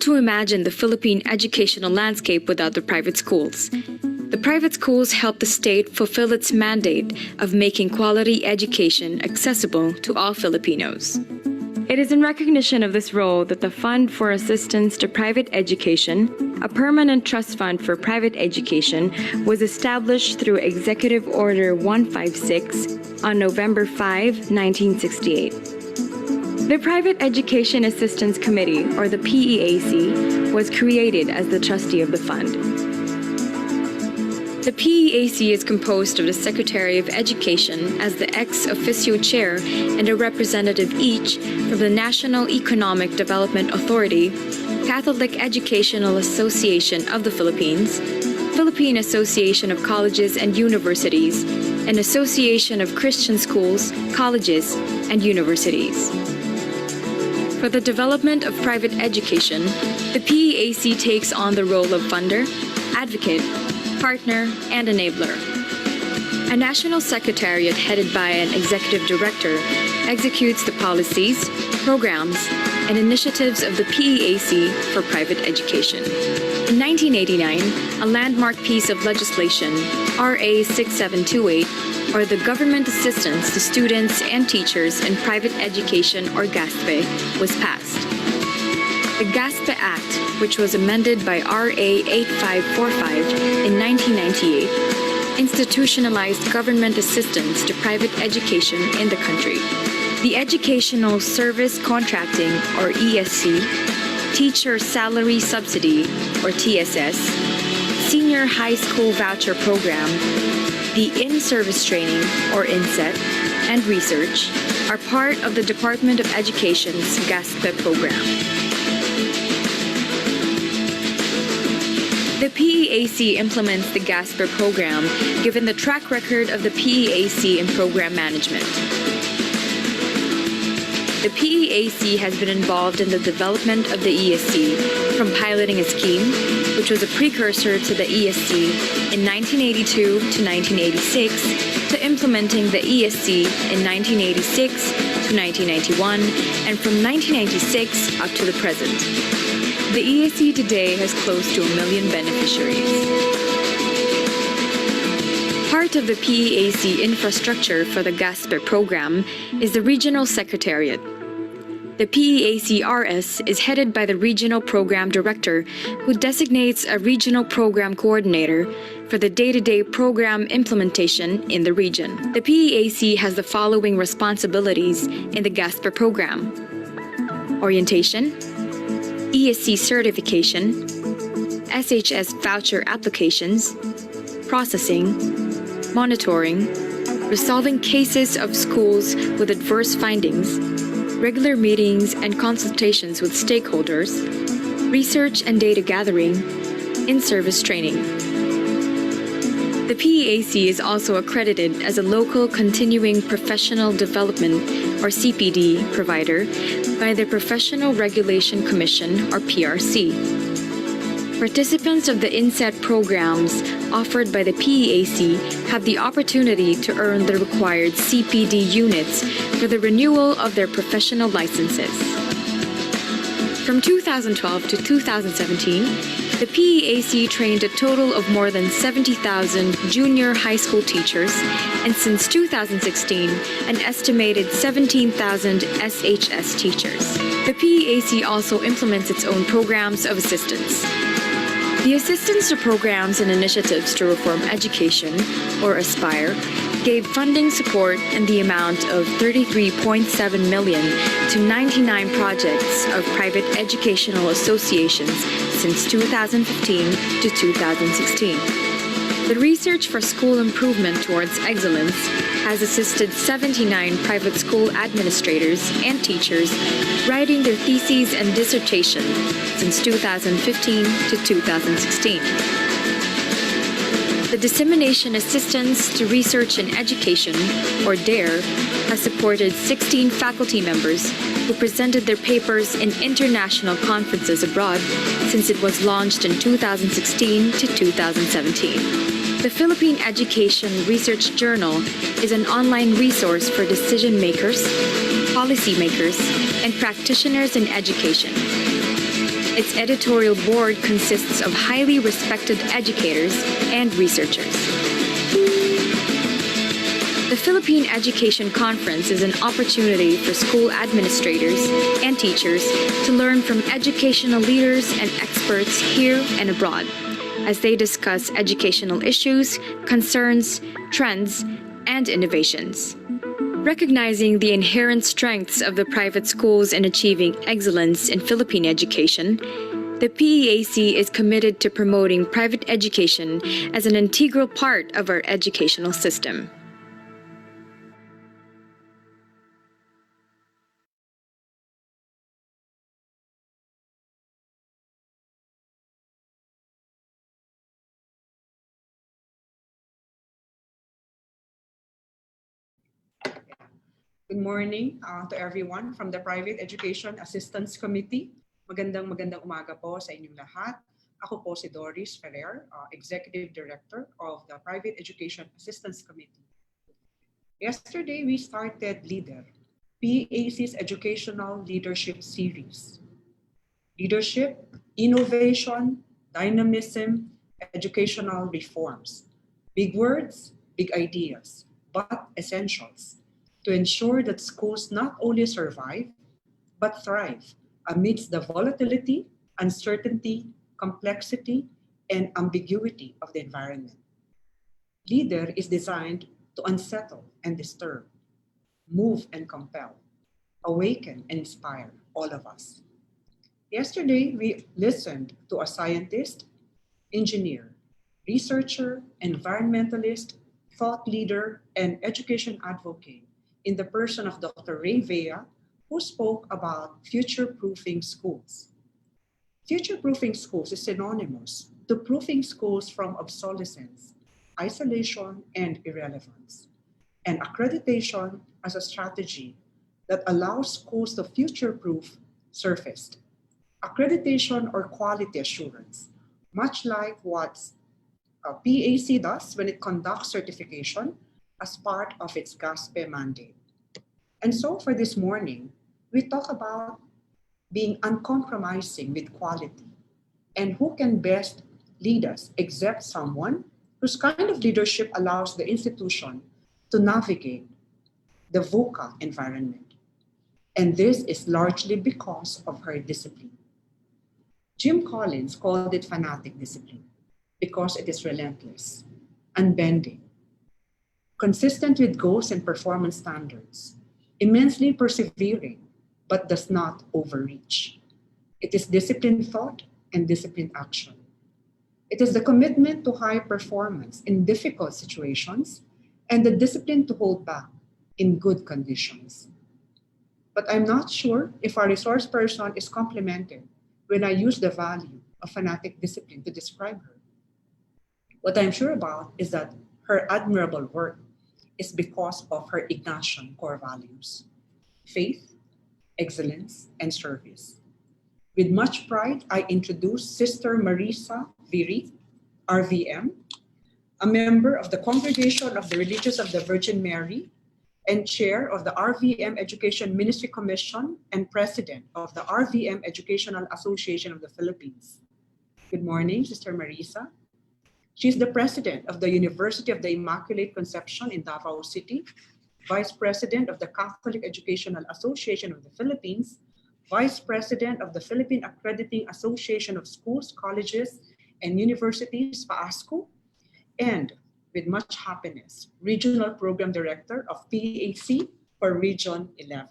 to imagine the Philippine educational landscape without the private schools. The private schools help the state fulfill its mandate of making quality education accessible to all Filipinos. It is in recognition of this role that the Fund for Assistance to Private Education, a permanent trust fund for private education, was established through Executive Order 156 on November 5, 1968. The Private Education Assistance Committee, or the PEAC, was created as the trustee of the fund. The PEAC is composed of the Secretary of Education as the ex officio chair and a representative each from the National Economic Development Authority, Catholic Educational Association of the Philippines, Philippine Association of Colleges and Universities, and Association of Christian Schools, Colleges, and Universities. For the development of private education, the PEAC takes on the role of funder, advocate, partner, and enabler. A national secretariat headed by an executive director executes the policies, programs, and initiatives of the PEAC for private education. In 1989, a landmark piece of legislation, RA 6728, or the Government Assistance to Students and Teachers in Private Education, or GASPE, was passed. The GASPE Act, which was amended by RA 8545 in 1998, institutionalized government assistance to private education in the country. The Educational Service Contracting, or ESC, Teacher Salary Subsidy, or TSS, Senior High School Voucher Program, the In-Service Training, or INSET, and Research are part of the Department of Education's GASPE program. The PEAC implements the GASPE program given the track record of the PEAC in program management. The PEAC has been involved in the development of the ESC, from piloting a scheme, which was a precursor to the ESC in 1982 to 1986, to implementing the ESC in 1986 to 1991, and from 1996 up to the present. The ESC today has close to 1 million beneficiaries. Part of the PEAC infrastructure for the GASPE program is the Regional Secretariat. The PEAC-RS is headed by the Regional Program Director, who designates a Regional Program Coordinator for the day-to-day program implementation in the region. The PEAC has the following responsibilities in the GASPE program: orientation, ESC certification, SHS voucher applications, processing, monitoring, resolving cases of schools with adverse findings, regular meetings and consultations with stakeholders, research and data gathering, in-service training. The PEAC is also accredited as a local continuing professional development, or CPD, provider by the Professional Regulation Commission, or PRC. Participants of the INSET programs offered by the PEAC have the opportunity to earn the required CPD units for the renewal of their professional licenses. From 2012 to 2017, the PEAC trained a total of more than 70,000 junior high school teachers, and since 2016, an estimated 17,000 SHS teachers. The PEAC also implements its own programs of assistance. The Assistance to Programs and Initiatives to Reform Education, or ASPIRE, gave funding support in the amount of 33.7 million to 99 projects of private educational associations since 2015 to 2016. The Research for School Improvement Towards Excellence has assisted 79 private school administrators and teachers writing their theses and dissertation since 2015 to 2016. The Dissemination Assistance to Research and Education, or DARE, has supported 16 faculty members who presented their papers in international conferences abroad since it was launched in 2016 to 2017. The Philippine Education Research Journal is an online resource for decision makers, policy makers, and practitioners in education. Its editorial board consists of highly respected educators and researchers. The Philippine Education Conference is an opportunity for school administrators and teachers to learn from educational leaders and experts here and abroad as they discuss educational issues, concerns, trends, and innovations. Recognizing the inherent strengths of the private schools in achieving excellence in Philippine education, the PEAC is committed to promoting private education as an integral part of our educational system. Good morning to everyone from the Private Education Assistance Committee. Magandang umaga po sa inyong lahat. Ako po si Doris Ferrer, Executive Director of the Private Education Assistance Committee. Yesterday, we started LIDER, PEAC's Educational Leadership Series. Leadership, innovation, dynamism, educational reforms. Big words, big ideas, but essentials to ensure that schools not only survive, but thrive amidst the volatility, uncertainty, complexity, and ambiguity of the environment. LIDER is designed to unsettle and disturb, move and compel, awaken and inspire all of us. Yesterday, we listened to a scientist, engineer, researcher, environmentalist, thought leader, and education advocate in the person of Dr. Ray Vea, who spoke about future-proofing schools. Future-proofing schools is synonymous to proofing schools from obsolescence, isolation, and irrelevance, and accreditation as a strategy that allows schools to future-proof surfaced. Accreditation or quality assurance, much like what PEAC does when it conducts certification as part of its GASPE mandate. And so for this morning, we talk about being uncompromising with quality and who can best lead us except someone whose kind of leadership allows the institution to navigate the VUCA environment. And this is largely because of her discipline. Jim Collins called it fanatic discipline because it is relentless, unbending, consistent with goals and performance standards, immensely persevering, but does not overreach. It is disciplined thought and disciplined action. It is the commitment to high performance in difficult situations and the discipline to hold back in good conditions. But I'm not sure if our resource person is complimented when I use the value of fanatic discipline to describe her. What I'm sure about is that her admirable work is because of her Ignatian core values: faith, excellence, and service. With much pride, I introduce Sister Marissa Viri, RVM, a member of the Congregation of the Religious of the Virgin Mary and chair of the RVM Education Ministry Commission and president of the RVM Educational Association of the Philippines. Good morning, Sister Marissa. She's the president of the University of the Immaculate Conception in Davao City, vice president of the Catholic Educational Association of the Philippines, vice president of the Philippine Accrediting Association of Schools, Colleges, and Universities, PAASCO, and with much happiness, regional program director of PEAC for Region 11.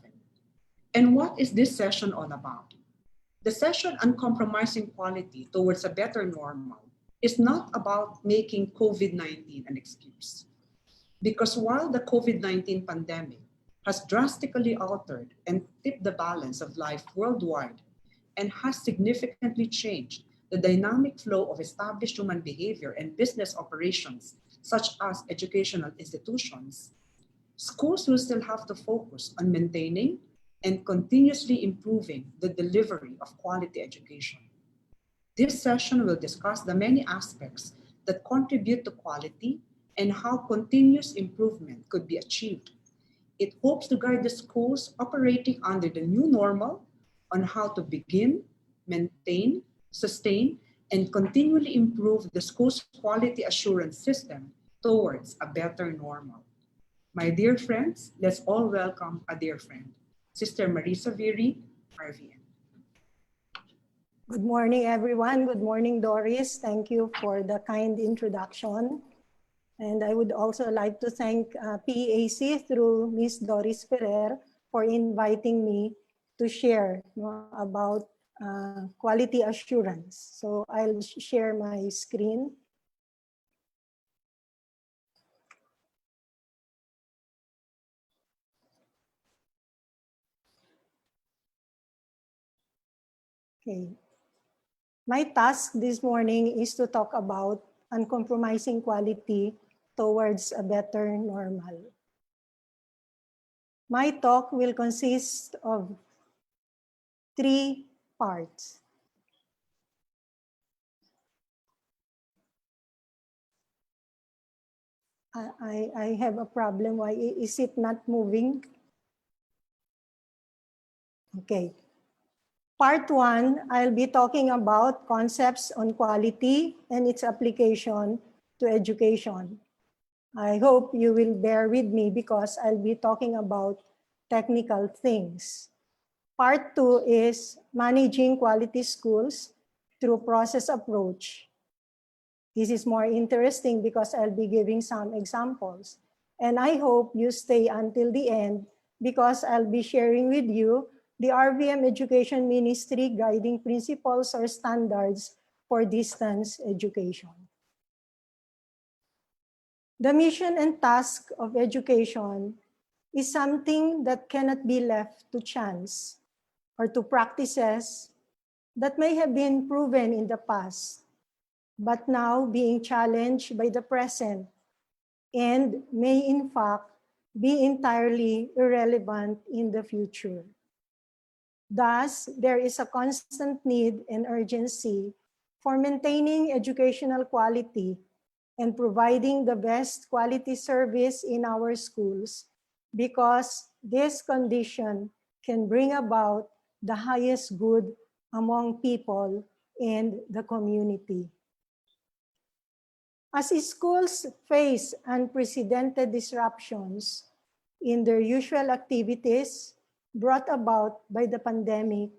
And what is this session all about? The session Uncompromising Quality Towards a Better Normal is not about making COVID-19 an excuse. Because while the COVID-19 pandemic has drastically altered and tipped the balance of life worldwide and has significantly changed the dynamic flow of established human behavior and business operations, such as educational institutions, schools will still have to focus on maintaining and continuously improving the delivery of quality education. This session will discuss the many aspects that contribute to quality and how continuous improvement could be achieved. It hopes to guide the schools operating under the new normal on how to begin, maintain, sustain, and continually improve the school's quality assurance system towards a better normal. My dear friends, let's all welcome a dear friend, Sister Marissa Viri, RVM. Good morning, everyone. Good morning, Doris. Thank you for the kind introduction. And I would also like to thank PEAC through Ms. Doris Ferrer for inviting me to share about quality assurance. So I'll share my screen. Okay. My task this morning is to talk about uncompromising quality towards a better normal. My talk will consist of 3 parts. I have a problem. Why is it not moving? Okay. Part 1, I'll be talking about concepts on quality and its application to education. I hope you will bear with me because I'll be talking about technical things. Part 2 is managing quality schools through process approach. This is more interesting because I'll be giving some examples. And I hope you stay until the end because I'll be sharing with you the RVM Education Ministry guiding principles or standards for distance education. The mission and task of education is something that cannot be left to chance or to practices that may have been proven in the past, but now being challenged by the present and may in fact be entirely irrelevant in the future. Thus, there is a constant need and urgency for maintaining educational quality and providing the best quality service in our schools because this condition can bring about the highest good among people and the community. As schools face unprecedented disruptions in their usual activities brought about by the pandemic,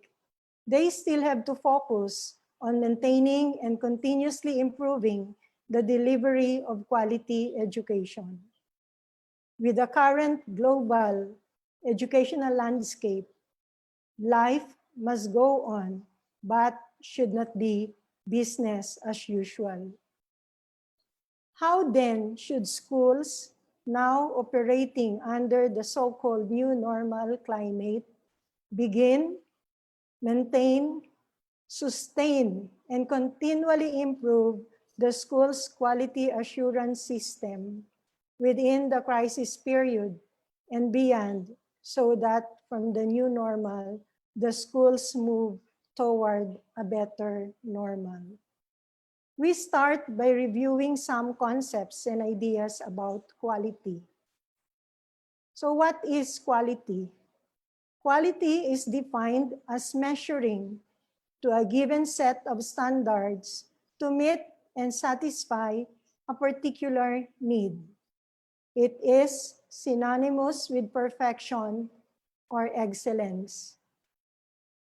they still have to focus on maintaining and continuously improving the delivery of quality education. With the current global educational landscape, life must go on, but should not be business as usual. How then should schools, now operating under the so-called new normal climate, begin, maintain, sustain, and continually improve the school's quality assurance system within the crisis period and beyond, so that from the new normal, the schools move toward a better normal? We start by reviewing some concepts and ideas about quality. So what is quality? Quality is defined as measuring to a given set of standards to meet and satisfy a particular need. It is synonymous with perfection or excellence.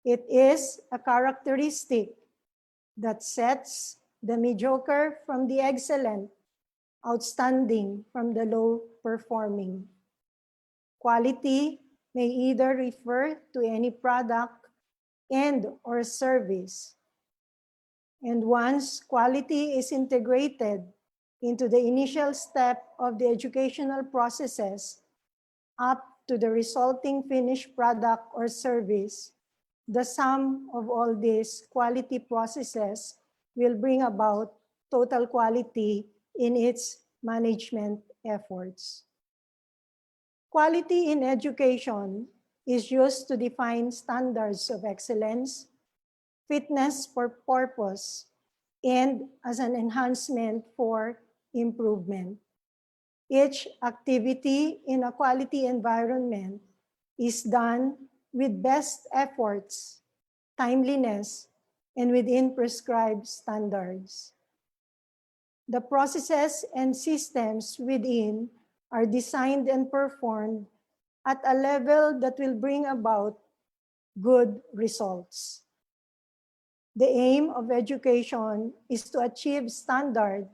It is a characteristic that sets the mediocre from the excellent, outstanding from the low performing. Quality may either refer to any product and or service. And once quality is integrated into the initial step of the educational processes up to the resulting finished product or service, the sum of all these quality processes will bring about total quality in its management efforts. Quality in education is used to define standards of excellence, fitness for purpose, and as an enhancement for improvement. Each activity in a quality environment is done with best efforts, timeliness, and within prescribed standards. The processes and systems within are designed and performed at a level that will bring about good results. The aim of education is to achieve standard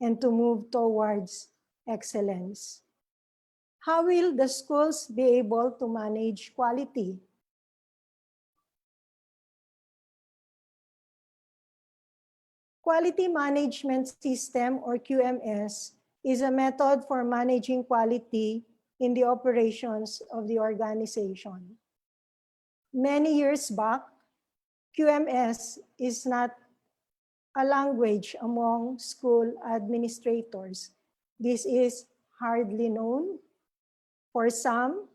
and to move towards excellence. How will the schools be able to manage quality? Quality Management System, or QMS, is a method for managing quality in the operations of the organization. Many years back, QMS is not a language among school administrators. This is hardly known for some,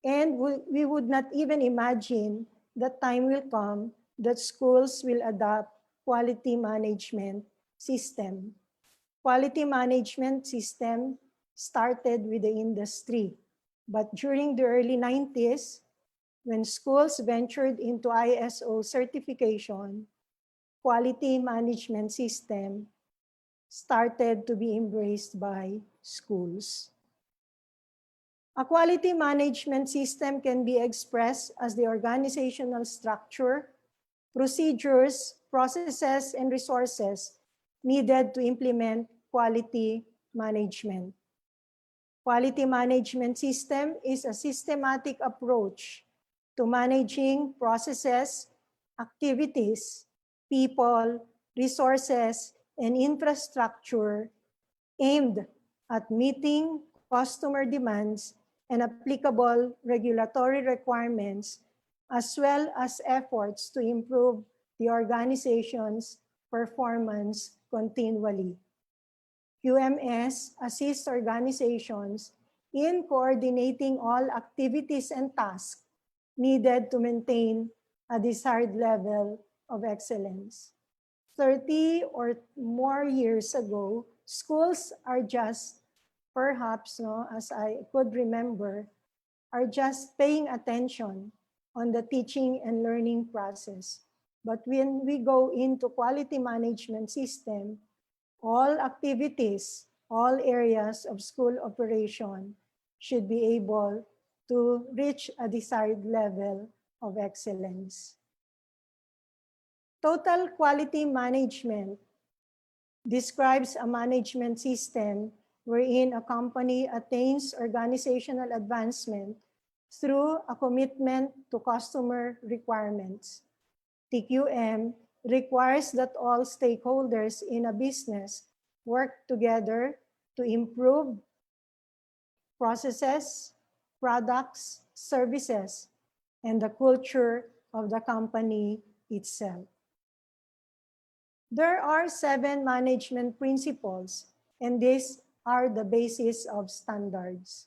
and we would not even imagine that time will come that schools will adopt quality management system. Quality management system started with the industry, but during the early 90s, when schools ventured into ISO certification, quality management system started to be embraced by schools. A quality management system can be expressed as the organizational structure, procedures, processes, and resources needed to implement quality management. Quality management system is a systematic approach to managing processes, activities, people, resources, and infrastructure aimed at meeting customer demands and applicable regulatory requirements, as well as efforts to improve the organization's performance continually. QMS assists organizations in coordinating all activities and tasks needed to maintain a desired level of excellence. 30 or more years ago, schools are just, perhaps, as I could remember, are just paying attention on the teaching and learning process. But when we go into quality management system, all activities, all areas of school operation should be able to reach a desired level of excellence. Total quality management describes a management system wherein a company attains organizational advancement through a commitment to customer requirements. TQM requires that all stakeholders in a business work together to improve processes, products, services, and the culture of the company itself. There are 7 management principles, and these are the basis of standards.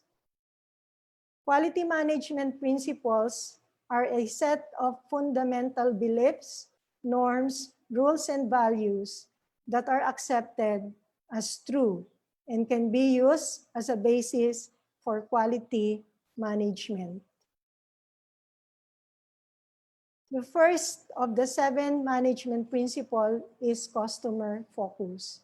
Quality management principles are a set of fundamental beliefs, norms, rules, and values that are accepted as true and can be used as a basis for quality management. The first of the 7 management principles is customer focus.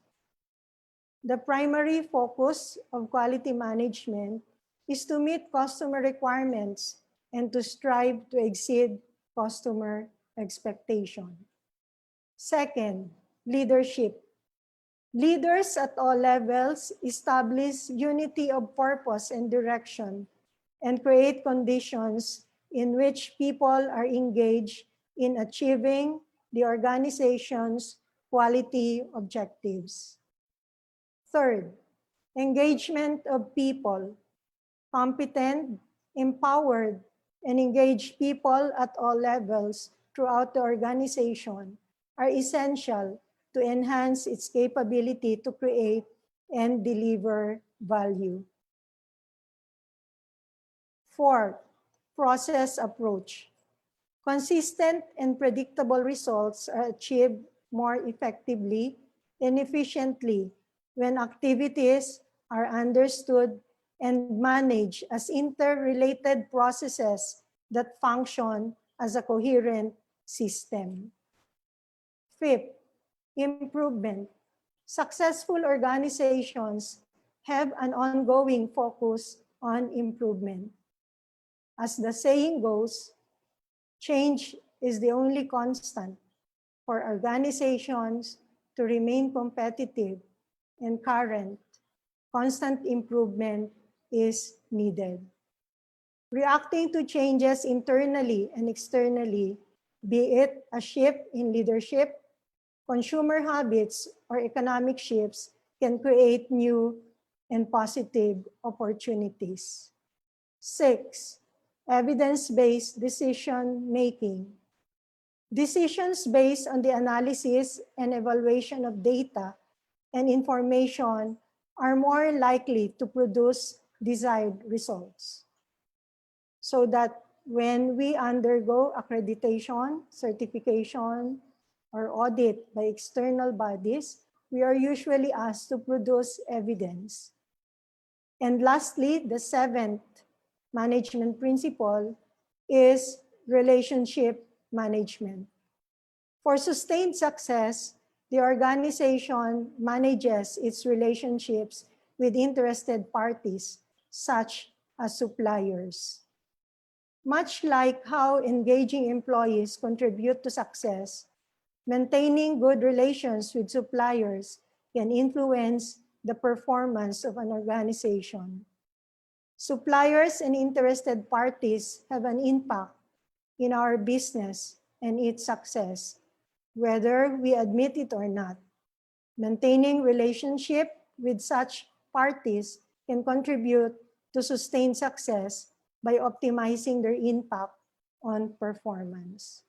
The primary focus of quality management is to meet customer requirements and to strive to exceed customer expectation. Second, leadership. Leaders at all levels establish unity of purpose and direction and create conditions in which people are engaged in achieving the organization's quality objectives. Third, engagement of people. Competent, empowered, and engaged people at all levels throughout the organization are essential to enhance its capability to create and deliver value. Fourth, process approach. Consistent and predictable results are achieved more effectively and efficiently when activities are understood and managed as interrelated processes that function as a coherent system. Fifth, improvement. Successful organizations have an ongoing focus on improvement. As the saying goes, change is the only constant for organizations to remain competitive and current. Constant improvement is needed. Reacting to changes internally and externally, be it a shift in leadership, consumer habits, or economic shifts, can create new and positive opportunities. Six, evidence-based decision making. Decisions based on the analysis and evaluation of data and information are more likely to produce desired results. So that when we undergo accreditation, certification, or audit by external bodies, we are usually asked to produce evidence. And lastly, the seventh management principle is relationship management. For sustained success, the organization manages its relationships with interested parties, such as suppliers. Much like how engaging employees contribute to success, maintaining good relations with suppliers can influence the performance of an organization. Suppliers and interested parties have an impact in our business and its success, whether we admit it or not. Maintaining relationship with such parties can contribute to sustained success by optimizing their impact on performance.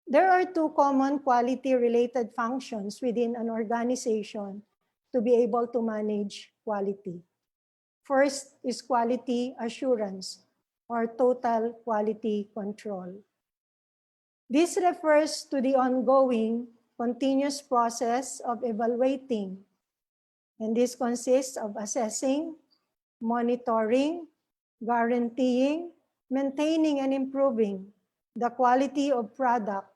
There are two common quality-related functions within an organization to be able to manage quality. First is quality assurance, or total quality control. This refers to the ongoing, continuous process of evaluating, and this consists of assessing, monitoring, guaranteeing, maintaining, and improving the quality of product,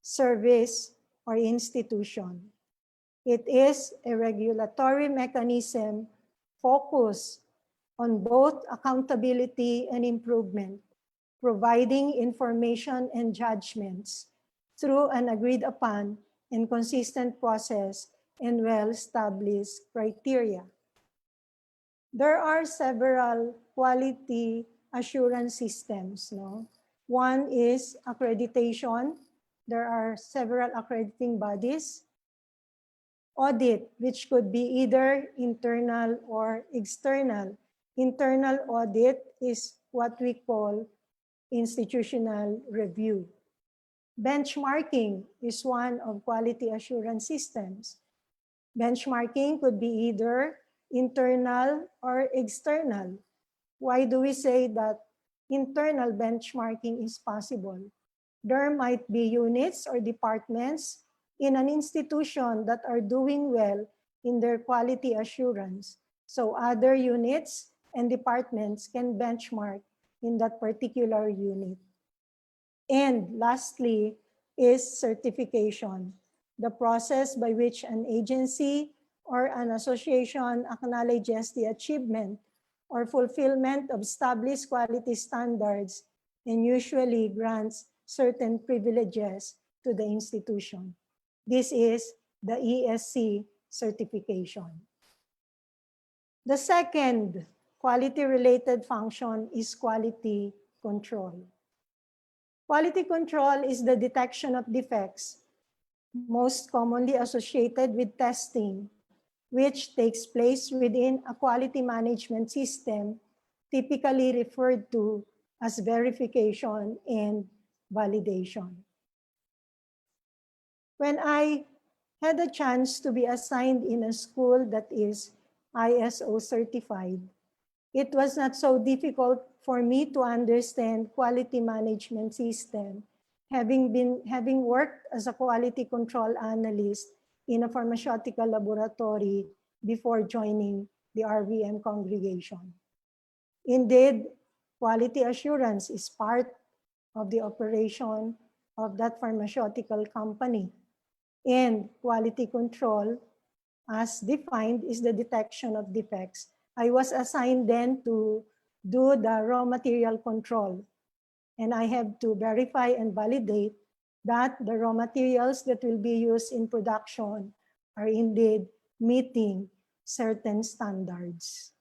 service, or institution. It is a regulatory mechanism focused on both accountability and improvement, providing information and judgments through an agreed upon and consistent process and well-established criteria. There are several quality assurance systems. No? One is accreditation. There are several accrediting bodies. Audit, which could be either internal or external. Internal audit is what we call institutional review. Benchmarking is one of quality assurance systems. Benchmarking could be either internal or external. Why do we say that internal benchmarking is possible? There might be units or departments in an institution that are doing well in their quality assurance. So other units and departments can benchmark in that particular unit. And lastly is certification, the process by which an agency or an association acknowledges the achievement or fulfillment of established quality standards and usually grants certain privileges to the institution. This is the ESC certification. The second quality-related function is quality control. Quality control is the detection of defects, most commonly associated with testing, which takes place within a quality management system, typically referred to as verification and validation. When I had a chance to be assigned in a school that is ISO certified, it was not so difficult for me to understand quality management system, having worked as a quality control analyst in a pharmaceutical laboratory before joining the RVM congregation. Indeed, quality assurance is part of the operation of that pharmaceutical company. And quality control, as defined, is the detection of defects. I was assigned then to do the raw material control, and I have to verify and validate that the raw materials that will be used in production are indeed meeting certain standards.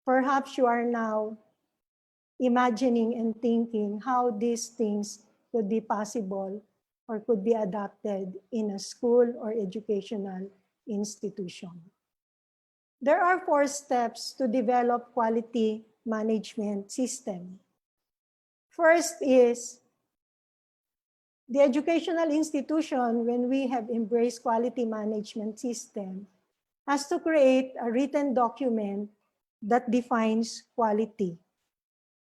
Perhaps you are now imagining and thinking how these things could be possible or could be adopted in a school or educational institution. There are 4 steps to develop quality management system. First is the educational institution, when we have embraced quality management system, has to create a written document that defines quality.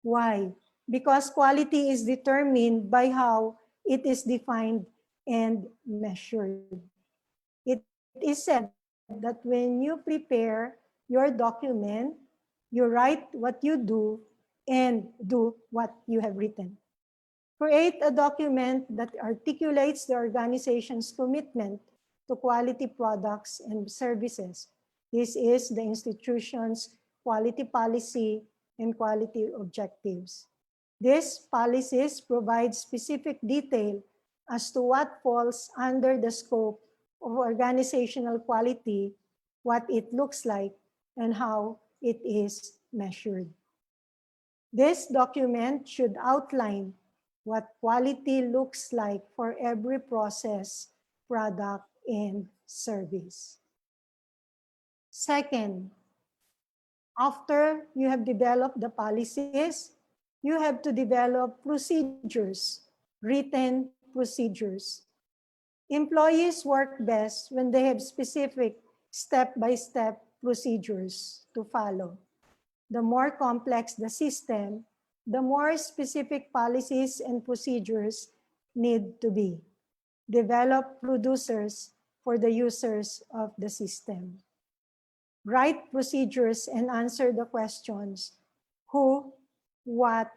Why? Because quality is determined by how it is defined and measured. It is said that when you prepare your document, you write what you do and do what you have written. Create a document that articulates the organization's commitment to quality products and services. This is the institution's quality policy and quality objectives. These policies provide specific detail as to what falls under the scope of organizational quality, what it looks like, and how it is measured. This document should outline what quality looks like for every process, product, and service. Second, after you have developed the policies, you have to develop procedures, written procedures. Employees work best when they have specific step-by-step procedures to follow. The more complex the system, the more specific policies and procedures need to be. Develop producers for the users of the system. Write procedures and answer the questions who, what,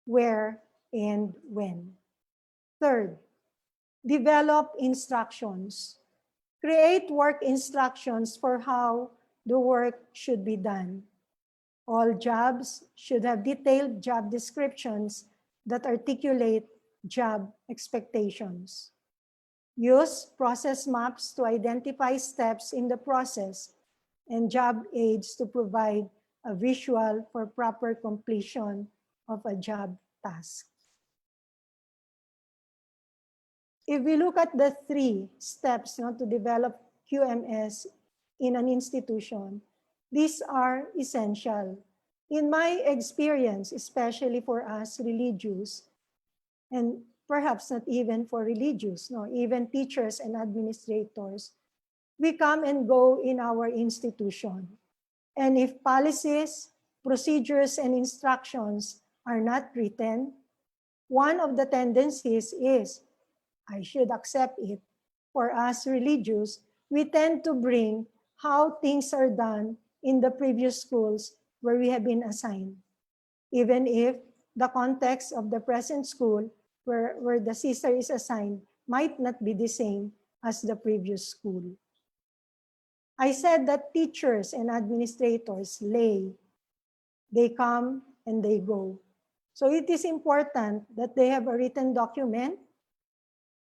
where, and when. Third, develop instructions. Create work instructions for how the work should be done. All jobs should have detailed job descriptions that articulate job expectations. Use process maps to identify steps in the process and job aids to provide a visual for proper completion of a job task. If we look at the 3 steps to develop QMS in an institution, these are essential. In my experience, especially for us religious, and perhaps not even for religious, even teachers and administrators, we come and go in our institution. And if policies, procedures, and instructions are not written, one of the tendencies is, I should accept it. For us religious, we tend to bring how things are done in the previous schools where we have been assigned, even if the context of the present school where the sister is assigned might not be the same as the previous school. I said that teachers and administrators they come and they go. So it is important that they have a written document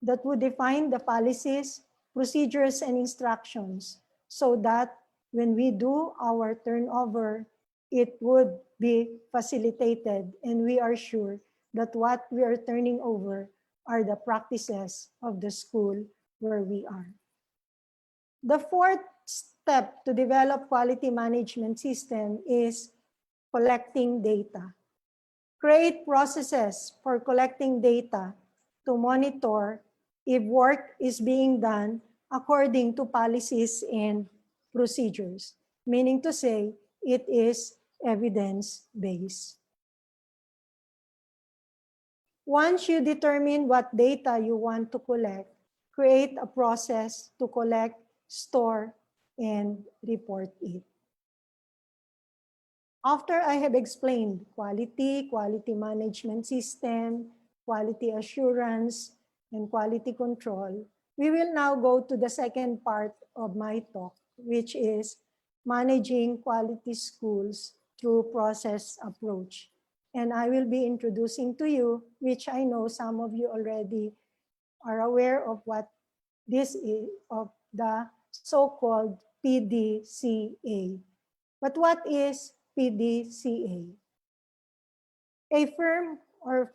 that would define the policies, procedures, and instructions so that when we do our turnover, it would be facilitated and we are sure that what we are turning over are the practices of the school where we are. The 4th step to develop quality management system is collecting data. Create processes for collecting data to monitor if work is being done according to policies and procedures, meaning to say it is evidence-based. Once you determine what data you want to collect, create a process to collect, store, and report it. After I have explained quality, quality management system, quality assurance, and quality control, we will now go to the second part of my talk, which is managing quality schools through process approach. And I will be introducing to you, which I know some of you already are aware of what this is, of the so-called PDCA. But what is PDCA? A firm or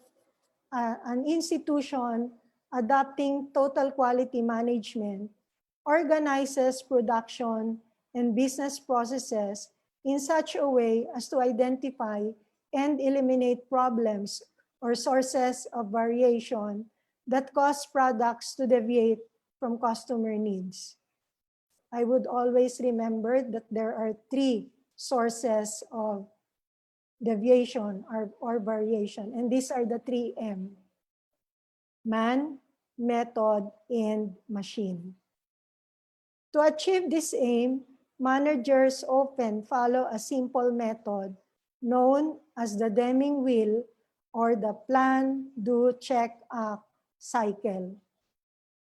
an institution adopting total quality management organizes production and business processes in such a way as to identify and eliminate problems or sources of variation that cause products to deviate from customer needs. I would always remember that there are three sources of deviation or variation, and these are the 3M: man, method, and machine. To achieve this aim, managers often follow a simple method known as the Deming wheel or the plan, do, check, act cycle.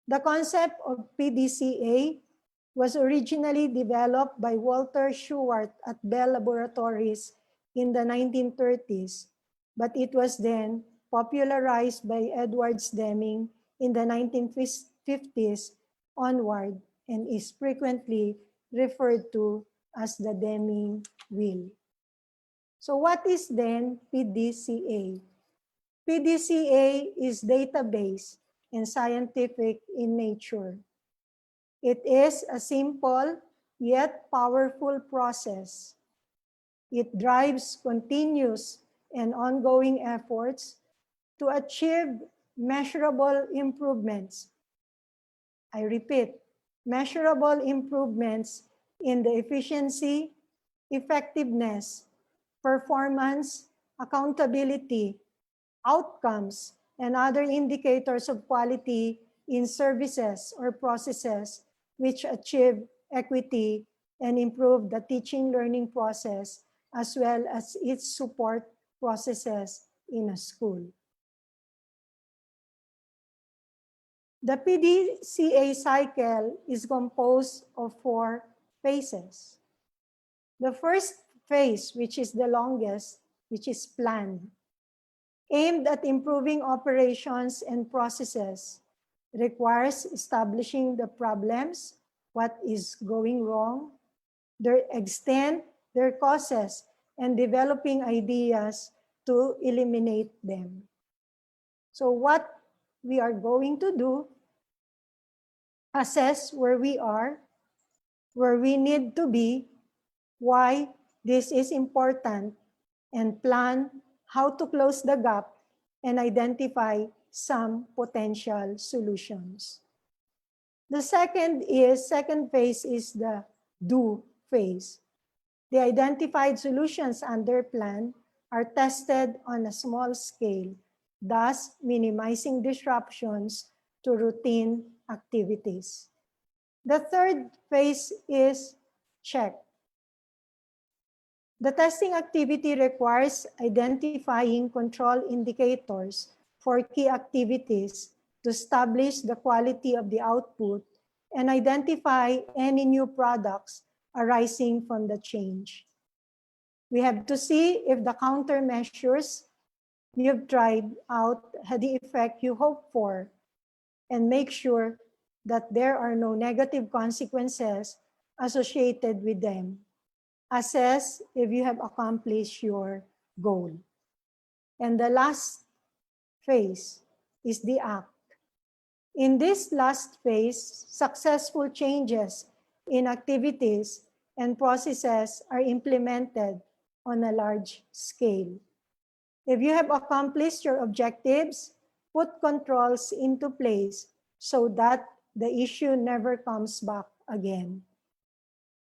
The concept of PDCA was originally developed by Walter Shewhart at Bell Laboratories in the 1930s, but it was then popularized by Edward Deming in the 1950s onward and is frequently referred to as the Deming wheel. So what is then PDCA? PDCA is database and scientific in nature. It is a simple yet powerful process. It drives continuous and ongoing efforts to achieve measurable improvements. I repeat, measurable improvements in the efficiency, effectiveness, performance, accountability, outcomes, and other indicators of quality in services or processes which achieve equity and improve the teaching learning process as well as its support processes in a school. The PDCA cycle is composed of 4 phases. The first phase, which is the longest, which is plan, aimed at improving operations and processes, requires establishing the problems, what is going wrong, their extent, their causes, and developing ideas to eliminate them. So what we are going to do, assess where we are, where we need to be, why this is important, and plan how to close the gap and identify some potential solutions. The second phase is the do phase. The identified solutions under plan are tested on a small scale, thus minimizing disruptions to routine activities. The third phase is check. The testing activity requires identifying control indicators for key activities to establish the quality of the output and identify any new products arising from the change. We have to see if the countermeasures you've tried out had the effect you hoped for and make sure that there are no negative consequences associated with them. Assess if you have accomplished your goal. And the last phase is the act. In this last phase, successful changes in activities and processes are implemented on a large scale. If you have accomplished your objectives, put controls into place so that the issue never comes back again.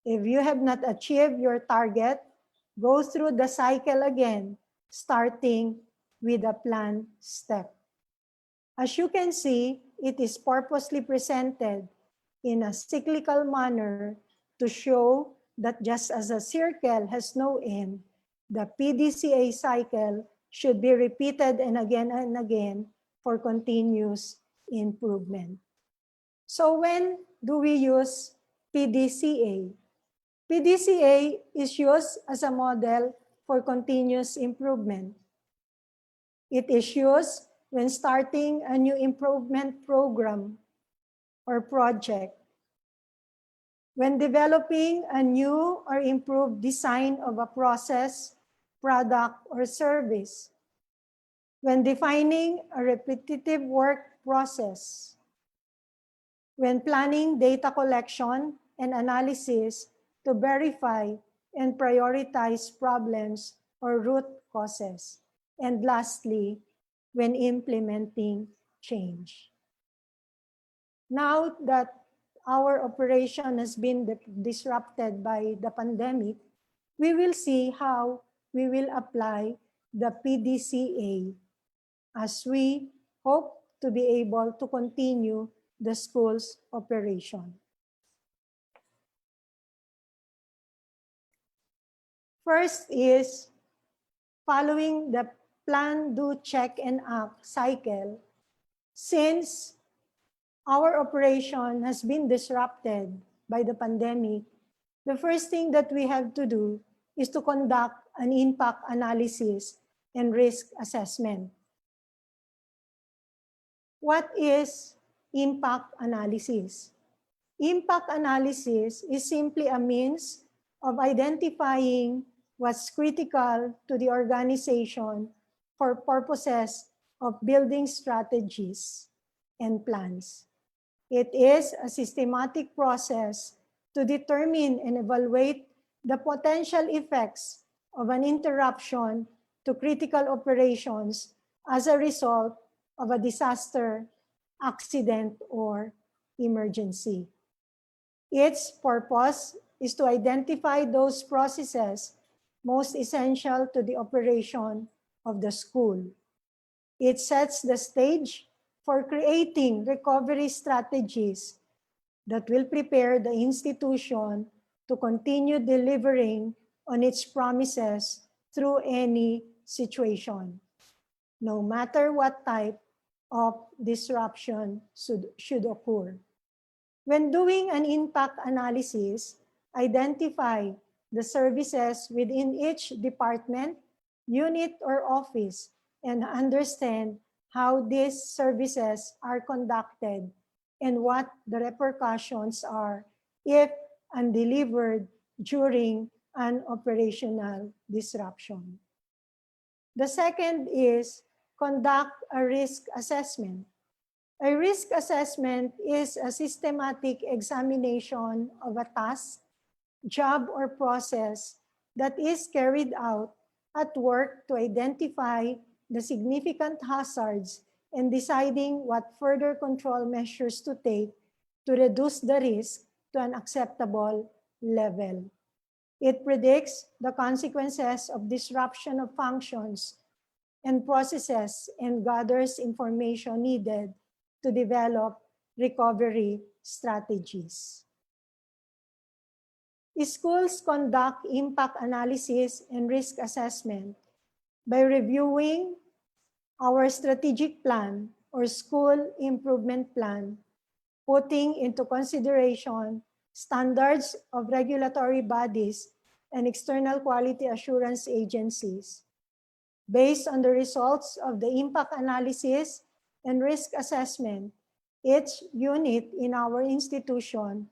If you have not achieved your target, go through the cycle again, starting with a planned step. As you can see, it is purposely presented in a cyclical manner to show that just as a circle has no end, the PDCA cycle should be repeated and again for continuous improvement. So when do we use PDCA? PDCA is used as a model for continuous improvement. It is used when starting a new improvement program or project, when developing a new or improved design of a process, product, or service, when defining a repetitive work process, when planning data collection and analysis to verify and prioritize problems or root causes, and lastly, when implementing change. Now that our operation has been disrupted by the pandemic, we will see how we will apply the PDCA as we hope to be able to continue the school's operation. First is following the plan, do, check, and act cycle. Since our operation has been disrupted by the pandemic, the first thing that we have to do is to conduct an impact analysis and risk assessment. What is impact analysis? Impact analysis is simply a means of identifying what's critical to the organization for purposes of building strategies and plans. It is a systematic process to determine and evaluate the potential effects of an interruption to critical operations as a result of a disaster, accident, or emergency. Its purpose is to identify those processes most essential to the operation of the school. It sets the stage for creating recovery strategies that will prepare the institution to continue delivering on its promises through any situation, no matter what type of disruption should occur. When doing an impact analysis, identify the services within each department, unit, or office, and understand how these services are conducted and what the repercussions are if undelivered during an operational disruption. The second is conduct a risk assessment. A risk assessment is a systematic examination of a task, job, or process that is carried out at work to identify the significant hazards and deciding what further control measures to take to reduce the risk to an acceptable level. It predicts the consequences of disruption of functions and processes and gathers information needed to develop recovery strategies. Schools conduct impact analysis and risk assessment by reviewing our strategic plan or school improvement plan, putting into consideration standards of regulatory bodies and external quality assurance agencies. Based on the results of the impact analysis and risk assessment, each unit in our institution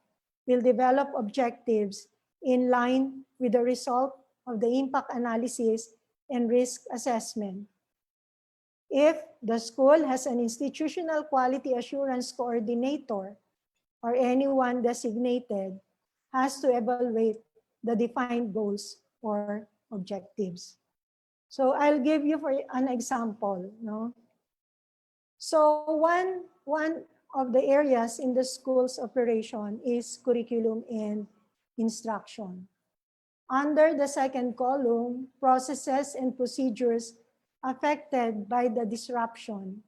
will develop objectives in line with the result of the impact analysis and risk assessment. If the school has an institutional quality assurance coordinator or anyone designated, has to evaluate the defined goals or objectives. So I'll give you for an example. No? So one of the areas in the school's operation is curriculum and instruction. Under the second column, processes and procedures affected by the disruption,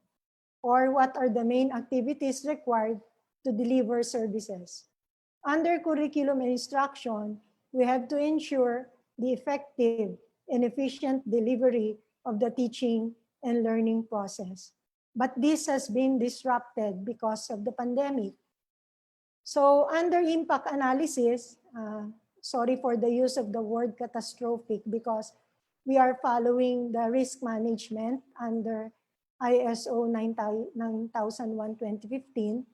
or what are the main activities required to deliver services. Under curriculum and instruction, we have to ensure the effective and efficient delivery of the teaching and learning process. but this has been disrupted because of the pandemic. So under impact analysis, sorry for the use of the word catastrophic because we are following the risk management under ISO 9001:2015.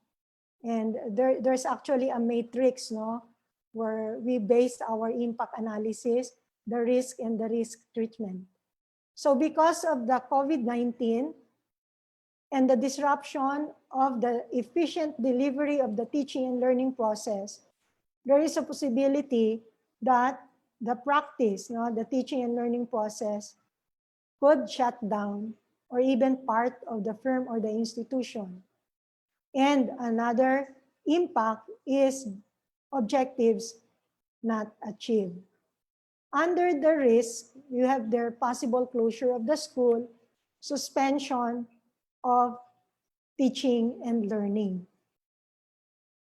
And there's actually a matrix, no, where we base our impact analysis, the risk and the risk treatment. So because of the COVID-19 and the disruption of the efficient delivery of the teaching and learning process, there is a possibility that the practice, no, the teaching and learning process could shut down or even part of the firm or the institution. And another impact is objectives not achieved. Under the risk, you have their possible closure of the school, suspension of teaching and learning.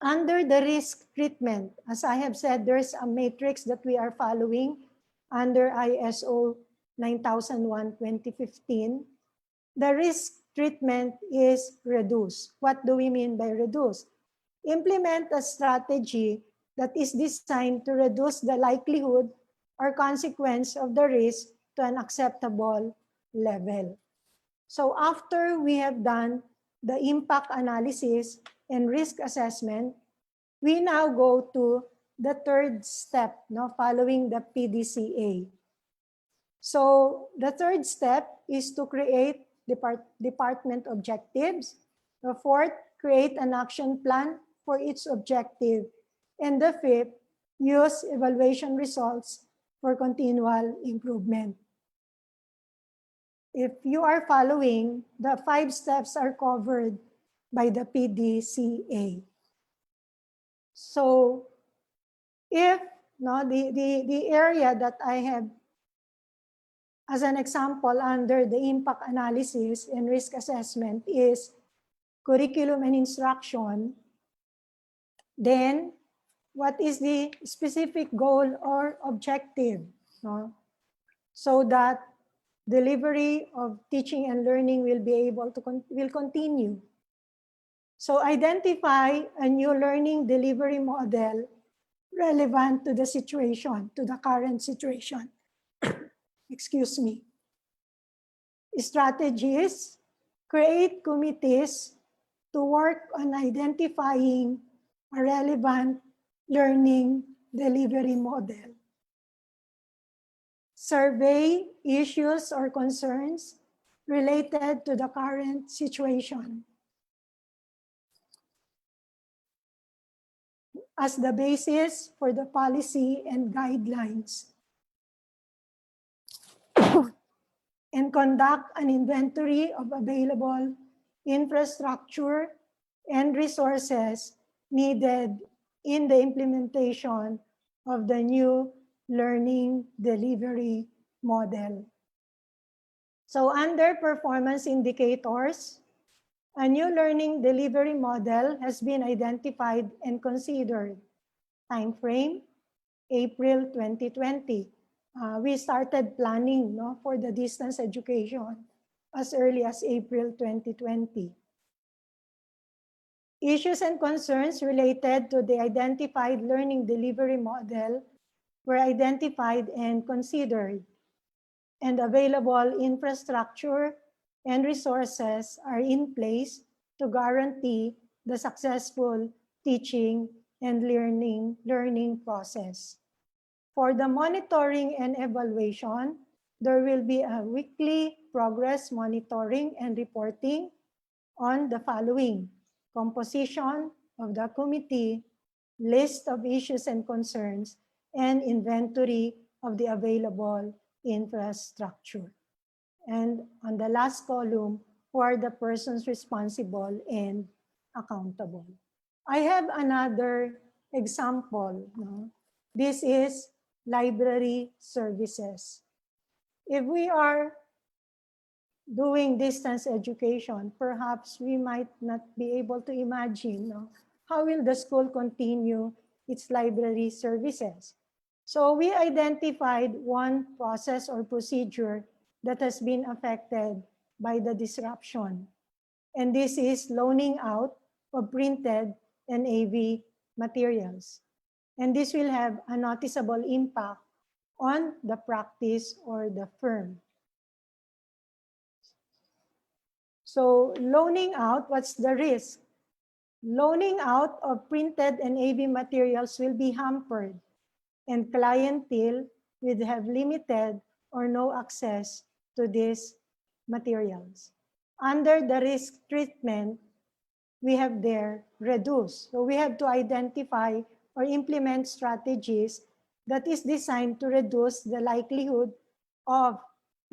Under the risk treatment, as I have said, there's a matrix that we are following under ISO 9001:2015. The risk treatment is reduce. What do we mean by reduce? Implement a strategy that is designed to reduce the likelihood or consequence of the risk to an acceptable level. So after we have done the impact analysis and risk assessment, we now go to the third step, no, following the PDCA. So the third step is to create department objectives. The fourth, create an action plan for each objective. And the fifth, use evaluation results for continual improvement. If you are following, the 5 steps are covered by the PDCA. So if the area that I have as an example under the impact analysis and risk assessment is curriculum and instruction, then what is the specific goal or objective? No? So that delivery of teaching and learning will be able to will continue. So identify a new learning delivery model relevant to the situation, to the current situation. Excuse me. Strategies, create committees to work on identifying a relevant learning delivery model. Survey issues or concerns related to the current situation as the basis for the policy and guidelines. And conduct an inventory of available infrastructure and resources needed in the implementation of the new learning delivery model. So under performance indicators, a new learning delivery model has been identified and considered. Time frame, April 2020. We started planning, no, for the distance education as early as April 2020. Issues and concerns related to the identified learning delivery model were identified and considered, and available infrastructure and resources are in place to guarantee the successful teaching and learning process. For the monitoring and evaluation, there will be a weekly progress monitoring and reporting on the following: composition of the committee, list of issues and concerns, and inventory of the available infrastructure. And on the last column, who are the persons responsible and accountable. I have another example. No? This is library services. If we are doing distance education, perhaps we might not be able to imagine, no, how will the school continue its library services. So we identified one process or procedure that has been affected by the disruption. and this is loaning out of printed and AV materials. And this will have a noticeable impact on the practice or the firm. So loaning out, what's the risk? Loaning out of printed and AV materials will be hampered, and clientele will have limited or no access to these materials. Under the risk treatment, we have there reduce. So we have to identify or implement strategies that is designed to reduce the likelihood of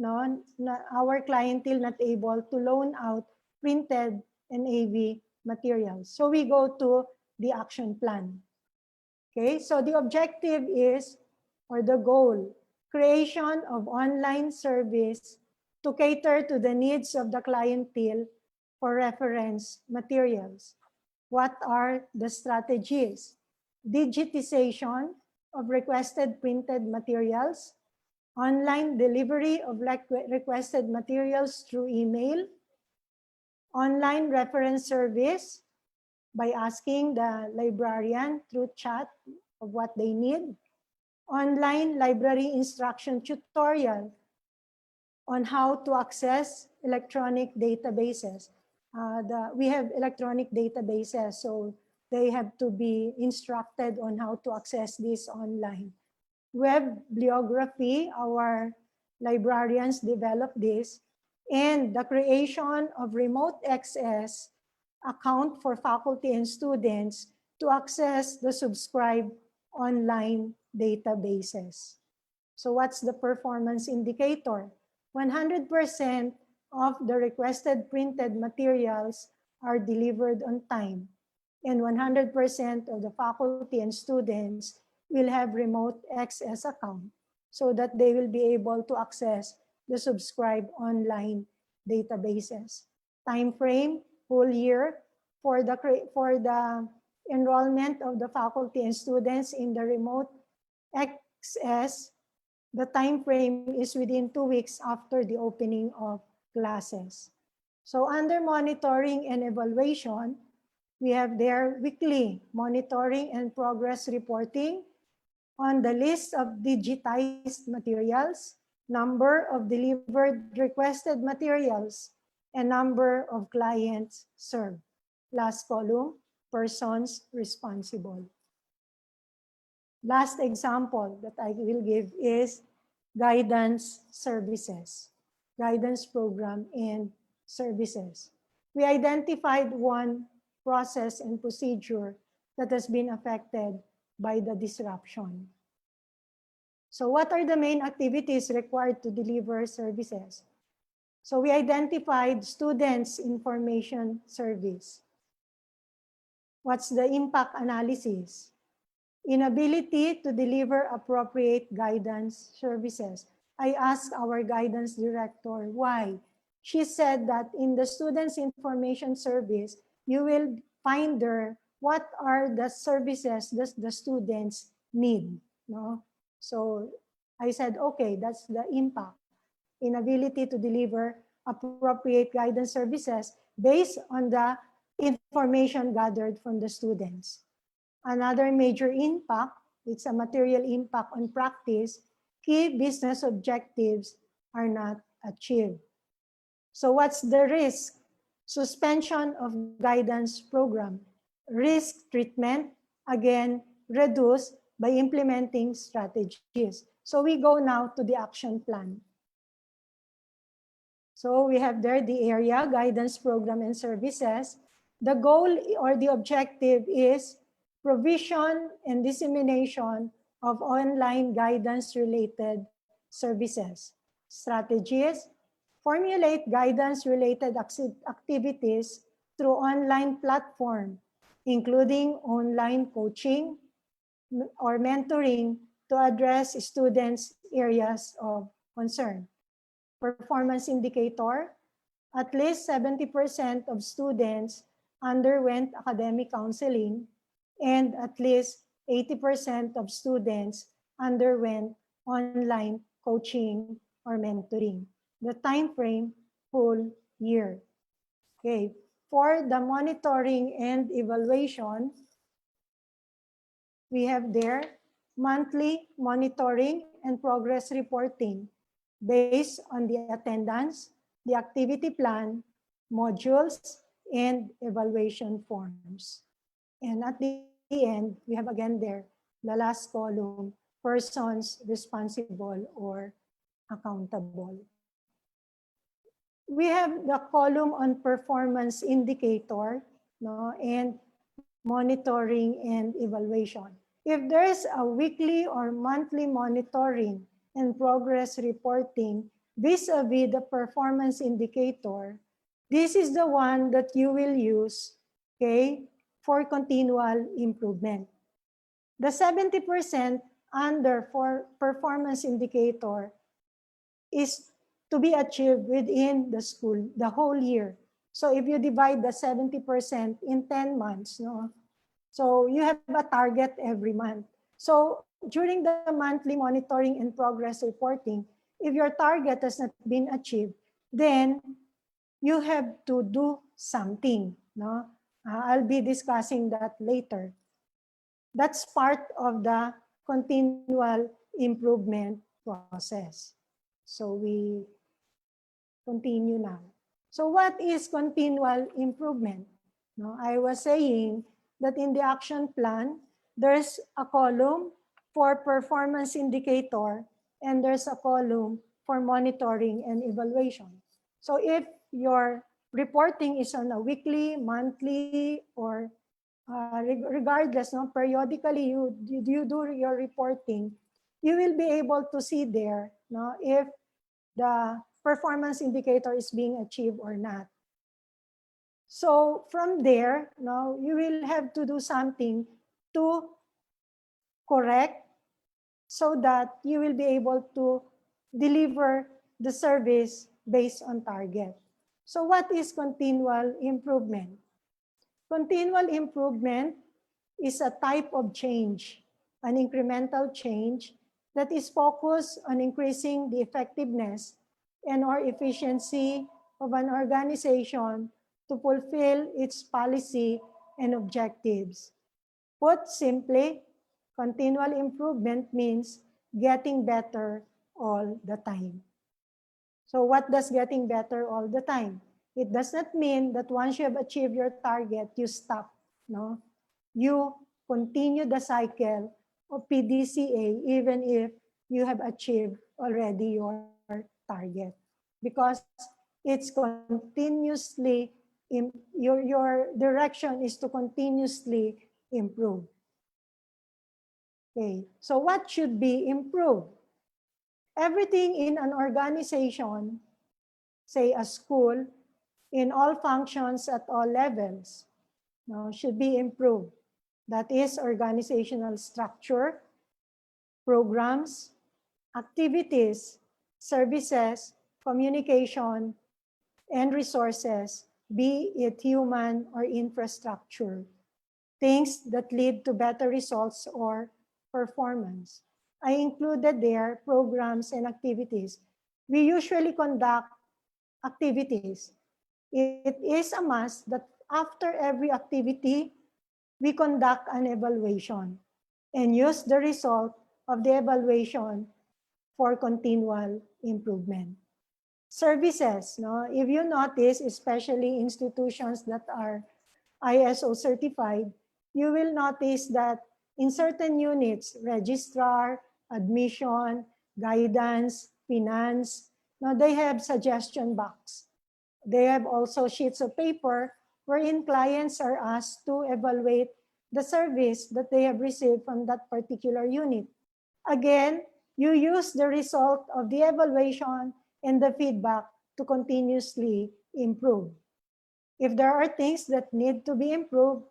our clientele not able to loan out printed and AV materials. So we go to the action plan. Okay, so the objective is, or the goal, creation of online service to cater to the needs of the clientele for reference materials. What are the strategies? Digitization of requested printed materials, online delivery of requested materials through email, online reference service by asking the librarian through chat of what they need, online library instruction tutorial on how to access electronic databases. We have electronic databases, so they have to be instructed on how to access this online. Web bibliography, our librarians develop this, and the creation of remote access account for faculty and students to access the subscribed online databases. So what's the performance indicator? 100% of the requested printed materials are delivered on time, and 100% of the faculty and students will have remote access account so that they will be able to access the subscribed online databases. Time frame, whole year, for the enrollment of the faculty and students in the remote access, the time frame is within 2 weeks after the opening of classes. So under monitoring and evaluation, we have their weekly monitoring and progress reporting on the list of digitized materials, number of delivered requested materials, and number of clients served. Last column, persons responsible. Last example that I will give is guidance services, guidance program and services. We identified one process and procedure that has been affected by the disruption. So what are the main activities required to deliver services? So we identified students' information service. What's the impact analysis? Inability to deliver appropriate guidance services. I asked our guidance director why. She said that in the students' information service, you will find there what are the services that the students need. No? So I said, okay, that's the impact. Inability to deliver appropriate guidance services based on the information gathered from the students. Another major impact, it's a material impact on practice, key business objectives are not achieved. So what's the risk? Suspension of guidance program. Risk treatment, again, reduced by implementing strategies. So we go now to the action plan. So we have there the area, guidance program and services. The goal or the objective is provision and dissemination of online guidance-related services. Strategies, formulate guidance-related activities through online platform, including online coaching or mentoring to address students' areas of concern. Performance indicator, at least 70% of students underwent academic counseling, and at least 80% of students underwent online coaching or mentoring. The time frame, whole year. Okay, For the monitoring and evaluation, we have there monthly monitoring and progress reporting based on the attendance, the activity plan, modules, and evaluation forms. And at the end, we have again there the last column, persons responsible or accountable. We have the column on performance indicator, no, and monitoring and evaluation. If there's a weekly or monthly monitoring and progress reporting vis-a-vis the performance indicator, this is the one that you will use, okay, for continual improvement. The 70% under for performance indicator is to be achieved within the school, the whole year. So if you divide the 70% in 10 months, no, so you have a target every month. So during the monthly monitoring and progress reporting, if your target has not been achieved, then you have to do something. No? I'll be discussing that later. That's part of the continual improvement process. So we continue now. So what is continual improvement? No, I was saying that in the action plan, there's a column for performance indicator and there's a column for monitoring and evaluation. So if your reporting is on a weekly, monthly, or regardless, no, periodically you do your reporting, you will be able to see there, no, if the performance indicator is being achieved or not. So from there, now you will have to do something to correct so that you will be able to deliver the service based on target. So what is continual improvement? Continual improvement is a type of change, an incremental change that is focused on increasing the effectiveness and or efficiency of an organization to fulfill its policy and objectives. Put simply, continual improvement means getting better all the time. So what does getting better all the time? It does not mean that once you have achieved your target, you stop. No, you continue the cycle of PDCA even if you have achieved already your target, because it's continuously, your direction is to continuously improve. Okay, so what should be improved? Everything in an organization, say a school, in all functions at all levels, no, should be improved. That is organizational structure, programs, activities, services, communication, and resources, be it human or infrastructure, things that lead to better results or performance. I included there programs and activities. We usually conduct activities. It is a must that after every activity, we conduct an evaluation and use the result of the evaluation for continual improvement. Services, no? If you notice, especially institutions that are ISO certified, you will notice that in certain units, registrar, admission, guidance, finance, now they have suggestion box. They have also sheets of paper wherein clients are asked to evaluate the service that they have received from that particular unit. Again, you use the result of the evaluation and the feedback to continuously improve. If there are things that need to be improved,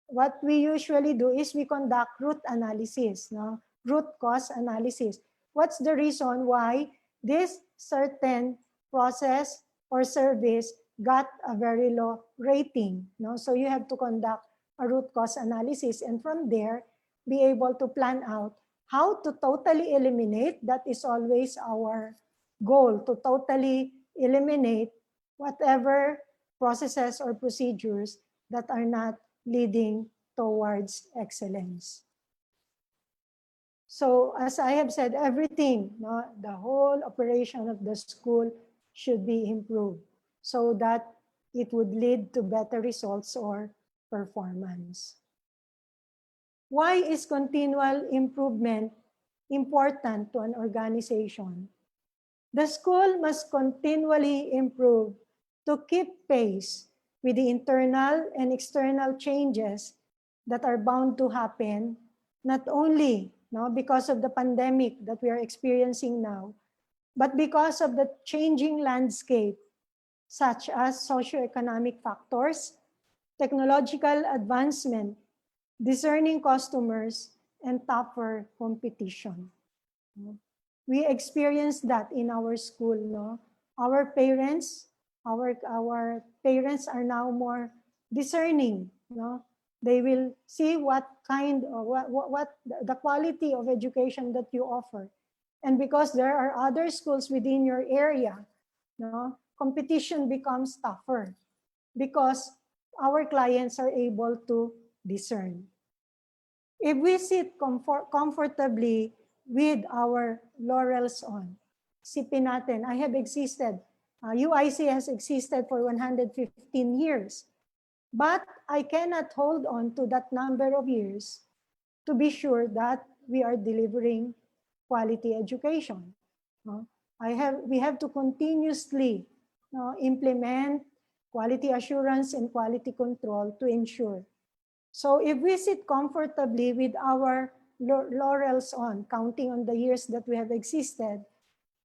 what we usually do is we conduct root analysis, no? Root cause analysis. What's the reason why this certain process or service got a very low rating? No? So you have to conduct a root cause analysis and from there, be able to plan out how to totally eliminate. That is always our goal, to totally eliminate whatever processes or procedures that are not leading towards excellence. So as I have said, everything, no, the whole operation of the school should be improved so that it would lead to better results or performance. Why is continual improvement important to an organization? The school must continually improve to keep pace with the internal and external changes that are bound to happen, not only because of the pandemic that we are experiencing now, but because of the changing landscape, such as socioeconomic factors, technological advancement, discerning customers, and tougher competition. We experienced that in our school. No? Our parents are now more discerning. No? They will see what kind of what the quality of education that you offer. And because there are other schools within your area, no, competition becomes tougher because our clients are able to discern. If we sit comfortably with our laurels on, sipin natin, I have existed, UIC has existed for 115 years, but I cannot hold on to that number of years to be sure that we are delivering quality education. We have to continuously implement quality assurance and quality control to ensure. So if we sit comfortably with our laurels on, counting on the years that we have existed,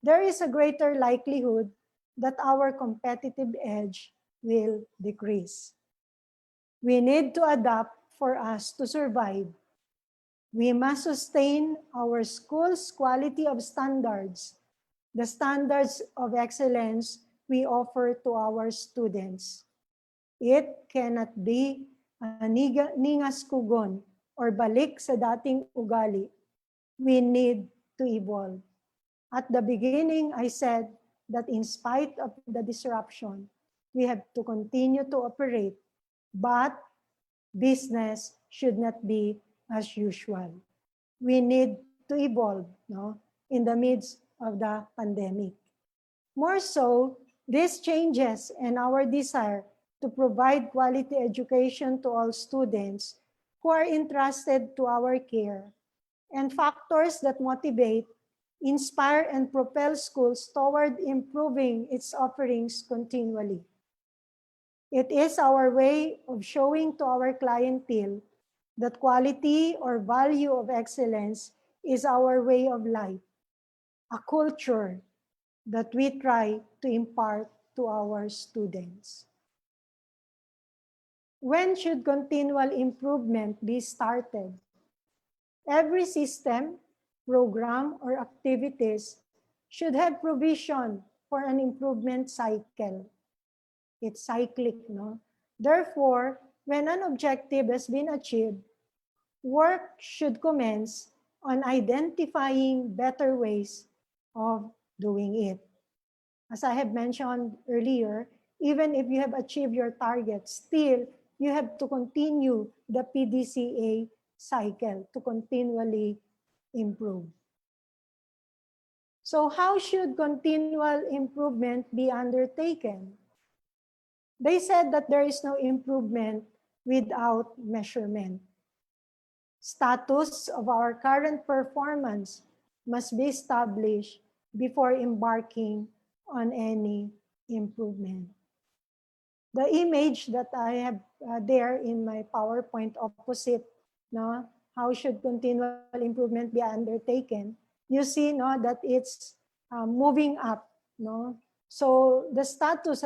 there is a greater likelihood that our competitive edge will decrease. We need to adapt for us to survive. We must sustain our school's quality of standards, the standards of excellence we offer to our students. It cannot be a ningas kugon or balik sa dating ugali. We need to evolve. At the beginning, I said that in spite of the disruption, we have to continue to operate, but business should not be as usual. We need to evolve in the midst of the pandemic. More so, these changes and our desire to provide quality education to all students who are entrusted to our care, and factors that motivate, inspire, and propel schools toward improving its offerings continually. It is our way of showing to our clientele that quality or value of excellence is our way of life, a culture that we try to impart to our students. When should continual improvement be started? Every system, program, or activities should have provision for an improvement cycle. It's cyclic, no? Therefore, when an objective has been achieved, work should commence on identifying better ways of doing it. As I have mentioned earlier, even if you have achieved your target, still you have to continue the PDCA cycle to continually improve. So how should continual improvement be undertaken? They said that there is no improvement without measurement. Status of our current performance must be established before embarking on any improvement. The image that I have there in my PowerPoint opposite, how should continual improvement be undertaken? You see that it's moving up. So the status,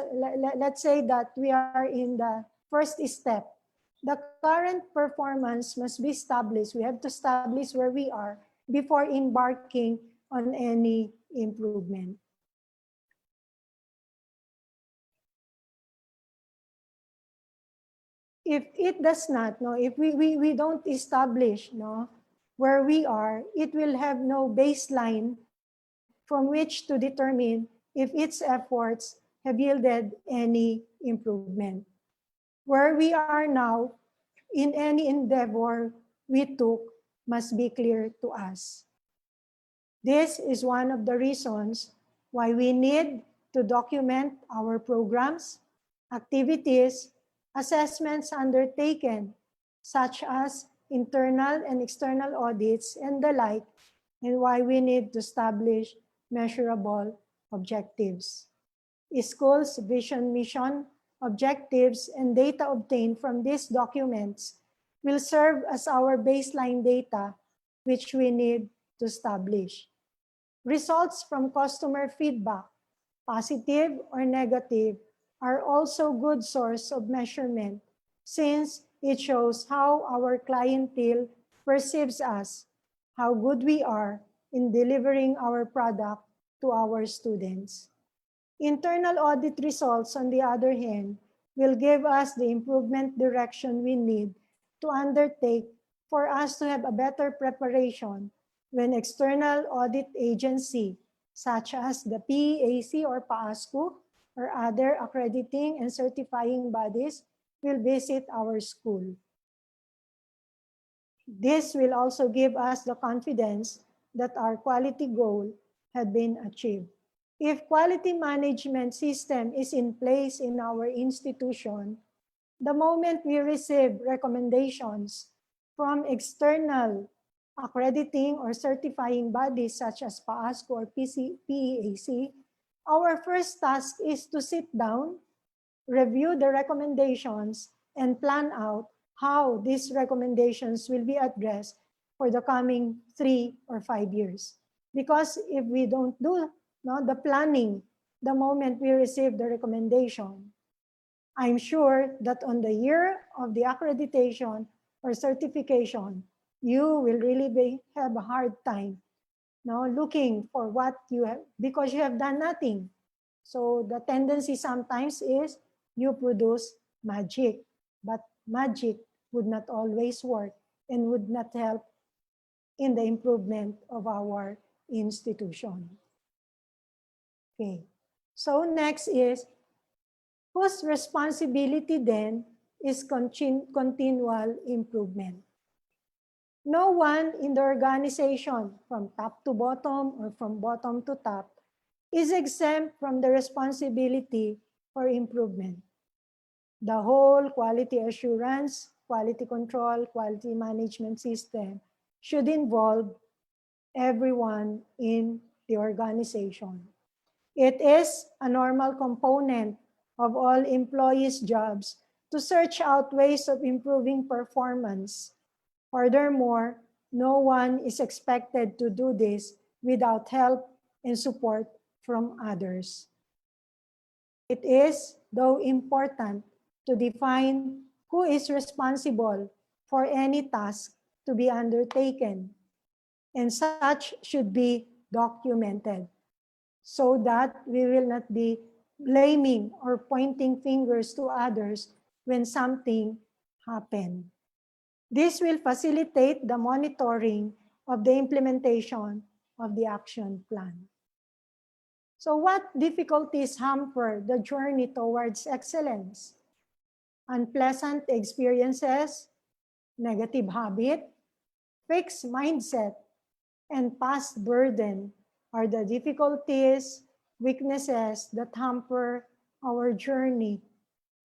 let's say that we are in the first step. The current performance must be established. We have to establish where we are before embarking on any improvement. If it does not, if we don't establish where we are, it will have no baseline from which to determine if its efforts have yielded any improvement. Where we are now in any endeavor we took must be clear to us. This is one of the reasons why we need to document our programs, activities, assessments undertaken, such as internal and external audits and the like, and why we need to establish measurable objectives. Schools' vision, mission, objectives, and data obtained from these documents will serve as our baseline data, which we need to establish. Results from customer feedback, positive or negative, are also good source of measurement since it shows how our clientele perceives us, how good we are in delivering our product to our students. Internal audit results, on the other hand, will give us the improvement direction we need to undertake for us to have a better preparation when external audit agency, such as the PEAC or PASCO, or other accrediting and certifying bodies, will visit our school. This will also give us the confidence that our quality goal had been achieved. If quality management system is in place in our institution, the moment we receive recommendations from external accrediting or certifying bodies such as PASCO or PEAC, our first task is to sit down, review the recommendations, and plan out how these recommendations will be addressed for the coming 3 or 5 years. Because if we don't do the planning the moment we receive the recommendation, I'm sure that on the year of the accreditation or certification, you will really have a hard time looking for what you have, because you have done nothing. So the tendency sometimes is you produce magic, but magic would not always work and would not help in the improvement of our institution. Okay, so next is, whose responsibility then is continual improvement? No one in the organization, from top to bottom or from bottom to top, is exempt from the responsibility for improvement. The whole quality assurance, quality control, quality management system should involve everyone in the organization. It is a normal component of all employees' jobs to search out ways of improving performance. Furthermore, no one is expected to do this without help and support from others. It is, though, important to define who is responsible for any task to be undertaken, and such should be documented so that we will not be blaming or pointing fingers to others when something happened. This will facilitate the monitoring of the implementation of the action plan. So what difficulties hamper the journey towards excellence? Unpleasant experiences, negative habit, fixed mindset, and past burden are the difficulties, weaknesses that hamper our journey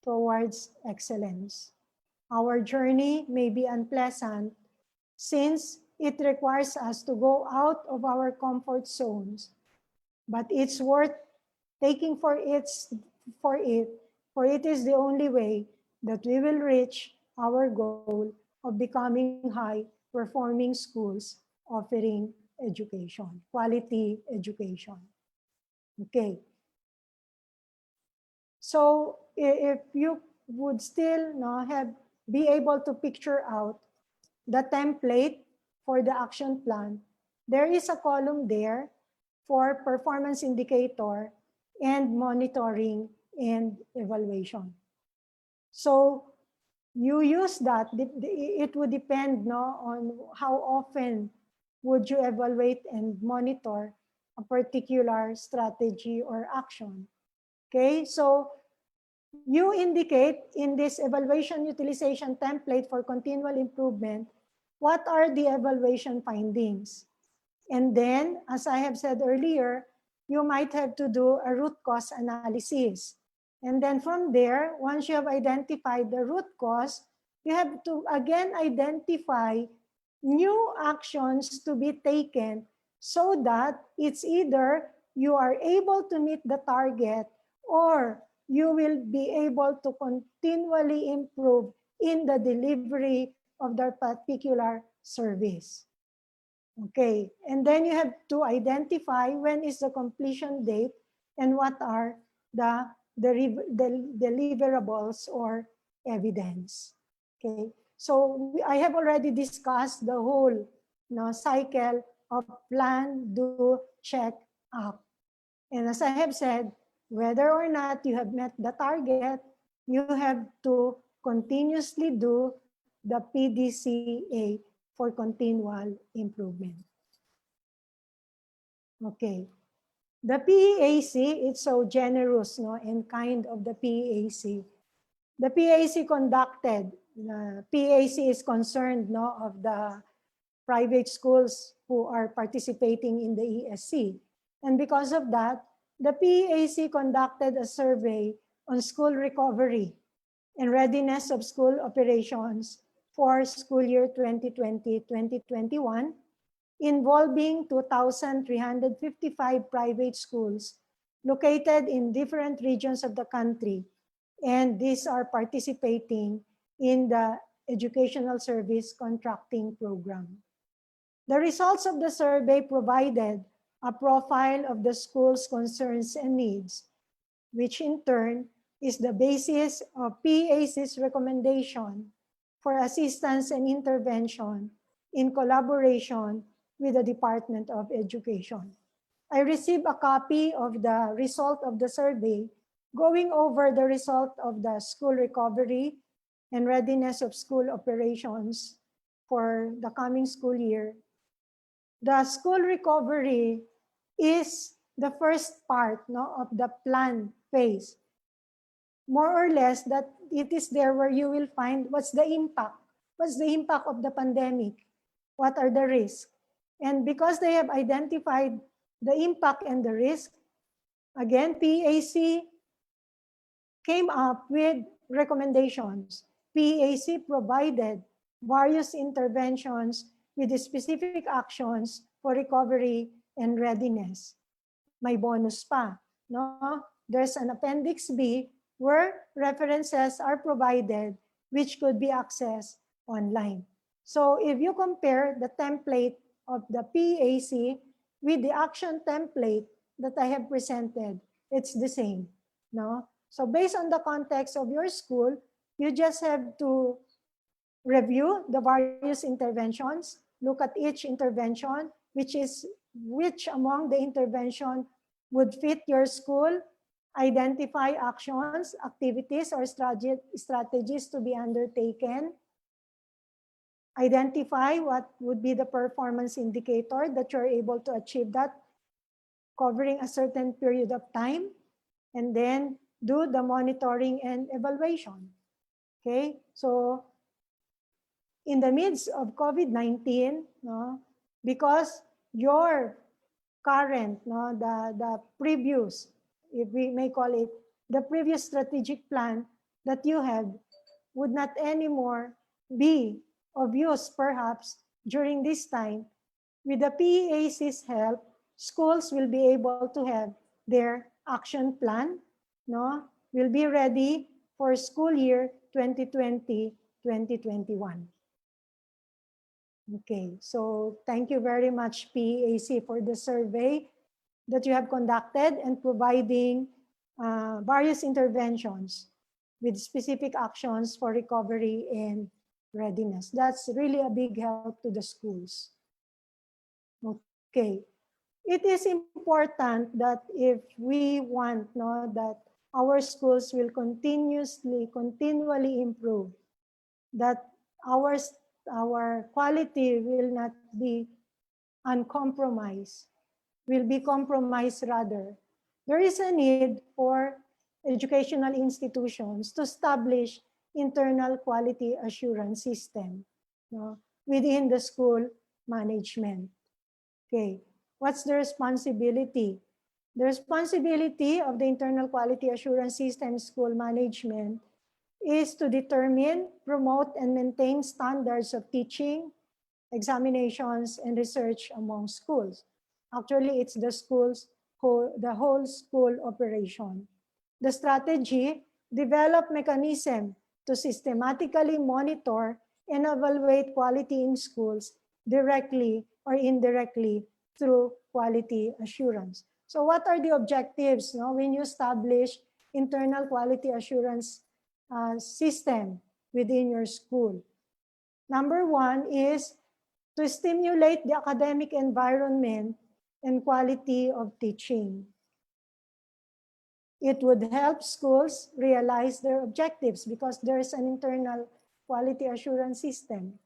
towards excellence. Our journey may be unpleasant since it requires us to go out of our comfort zones, but it's worth taking for it is the only way that we will reach our goal of becoming high-performing schools offering education, quality education. Okay. So if you would still be able to picture out the template for the action plan, there is a column there for performance indicator and monitoring and evaluation. So you use that. It would depend on how often would you evaluate and monitor a particular strategy or action. Okay, so you indicate in this evaluation utilization template for continual improvement, what are the evaluation findings? And then, as I have said earlier, you might have to do a root cause analysis. And then from there, once you have identified the root cause, you have to again identify new actions to be taken so that it's either you are able to meet the target or you will be able to continually improve in the delivery of their particular service. Okay, and then you have to identify when is the completion date and what are the deliverables or evidence. Okay, so I have already discussed the whole cycle of plan, do, check, act. And as I have said, whether or not you have met the target, you have to continuously do the PDCA for continual improvement. Okay. The PEAC, it's so generous and kind of the PEAC. The PEAC conducted, PEAC is concerned of the private schools who are participating in the ESC. And because of that, the PEAC conducted a survey on school recovery and readiness of school operations for school year 2020-2021, involving 2,355 private schools located in different regions of the country. And these are participating in the Educational Service Contracting Program. The results of the survey provided a profile of the school's concerns and needs, which in turn is the basis of PEAC's recommendation for assistance and intervention in collaboration with the Department of Education. I received a copy of the result of the survey, going over the result of the school recovery and readiness of school operations for the coming school year. The school recovery is the first part of the plan phase. More or less that it is there where you will find what's the impact of the pandemic, what are the risks. And because they have identified the impact and the risk, again, PEAC came up with recommendations. PEAC provided various interventions with specific actions for recovery and readiness. May bonus pa, no? There's an Appendix B where references are provided which could be accessed online. So if you compare the template of the PEAC with the action template that I have presented, it's the same, no? So based on the context of your school, you just have to review the various interventions, look at each intervention, which among the intervention would fit your school, identify actions, activities, or strategies to be undertaken, identify what would be the performance indicator that you're able to achieve that covering a certain period of time, and then do the monitoring and evaluation. Okay, so in the midst of COVID-19, because your current, the previous, if we may call it, the previous strategic plan that you had would not anymore be of use perhaps during this time. With the PEAC's help, schools will be able to have their action plan, will be ready for school year 2020-2021. Okay, so thank you very much, PEAC, for the survey that you have conducted and providing various interventions with specific actions for recovery and readiness. That's really a big help to the schools. Okay, it is important that if we want that our schools will continually improve, that our quality will not be uncompromised, will be compromised rather. There is a need for educational institutions to establish internal quality assurance system, no, within the school management. Okay, what's the responsibility? The responsibility of the internal quality assurance system school management is to determine, promote, and maintain standards of teaching, examinations, and research among schools. Actually, it's the whole school operation. The strategy, develop mechanism to systematically monitor and evaluate quality in schools directly or indirectly through quality assurance. So what are the objectives, no, when you establish internal quality assurance system within your school? Number one is to stimulate the academic environment and quality of teaching. It would help schools realize their objectives because there's an internal quality assurance system.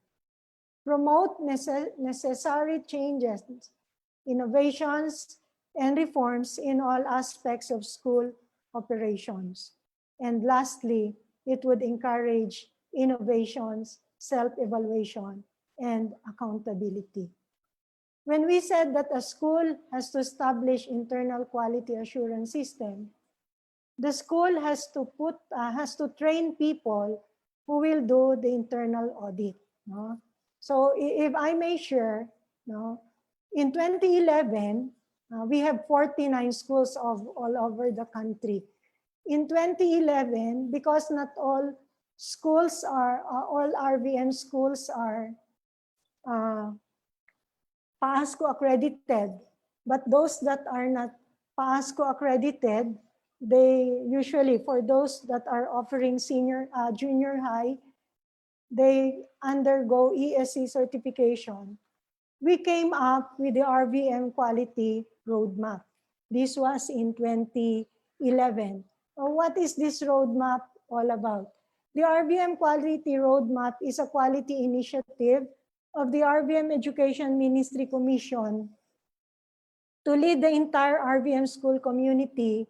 Promote necessary changes, innovations, and reforms in all aspects of school operations. And lastly, it would encourage innovations, self-evaluation, and accountability. When we said that a school has to establish internal quality assurance system, the school has to train people who will do the internal audit. No? So if I may share, no, in 2011, we have 49 schools all over the country. In 2011, because not all schools are, all RVM schools are PASCO accredited, but those that are not PASCO accredited, they usually, for those that are offering junior high, they undergo ESC certification. We came up with the RVM quality roadmap. This was in 2011. What is this roadmap all about? The RVM quality roadmap is a quality initiative of the RVM Education Ministry Commission to lead the entire RVM school community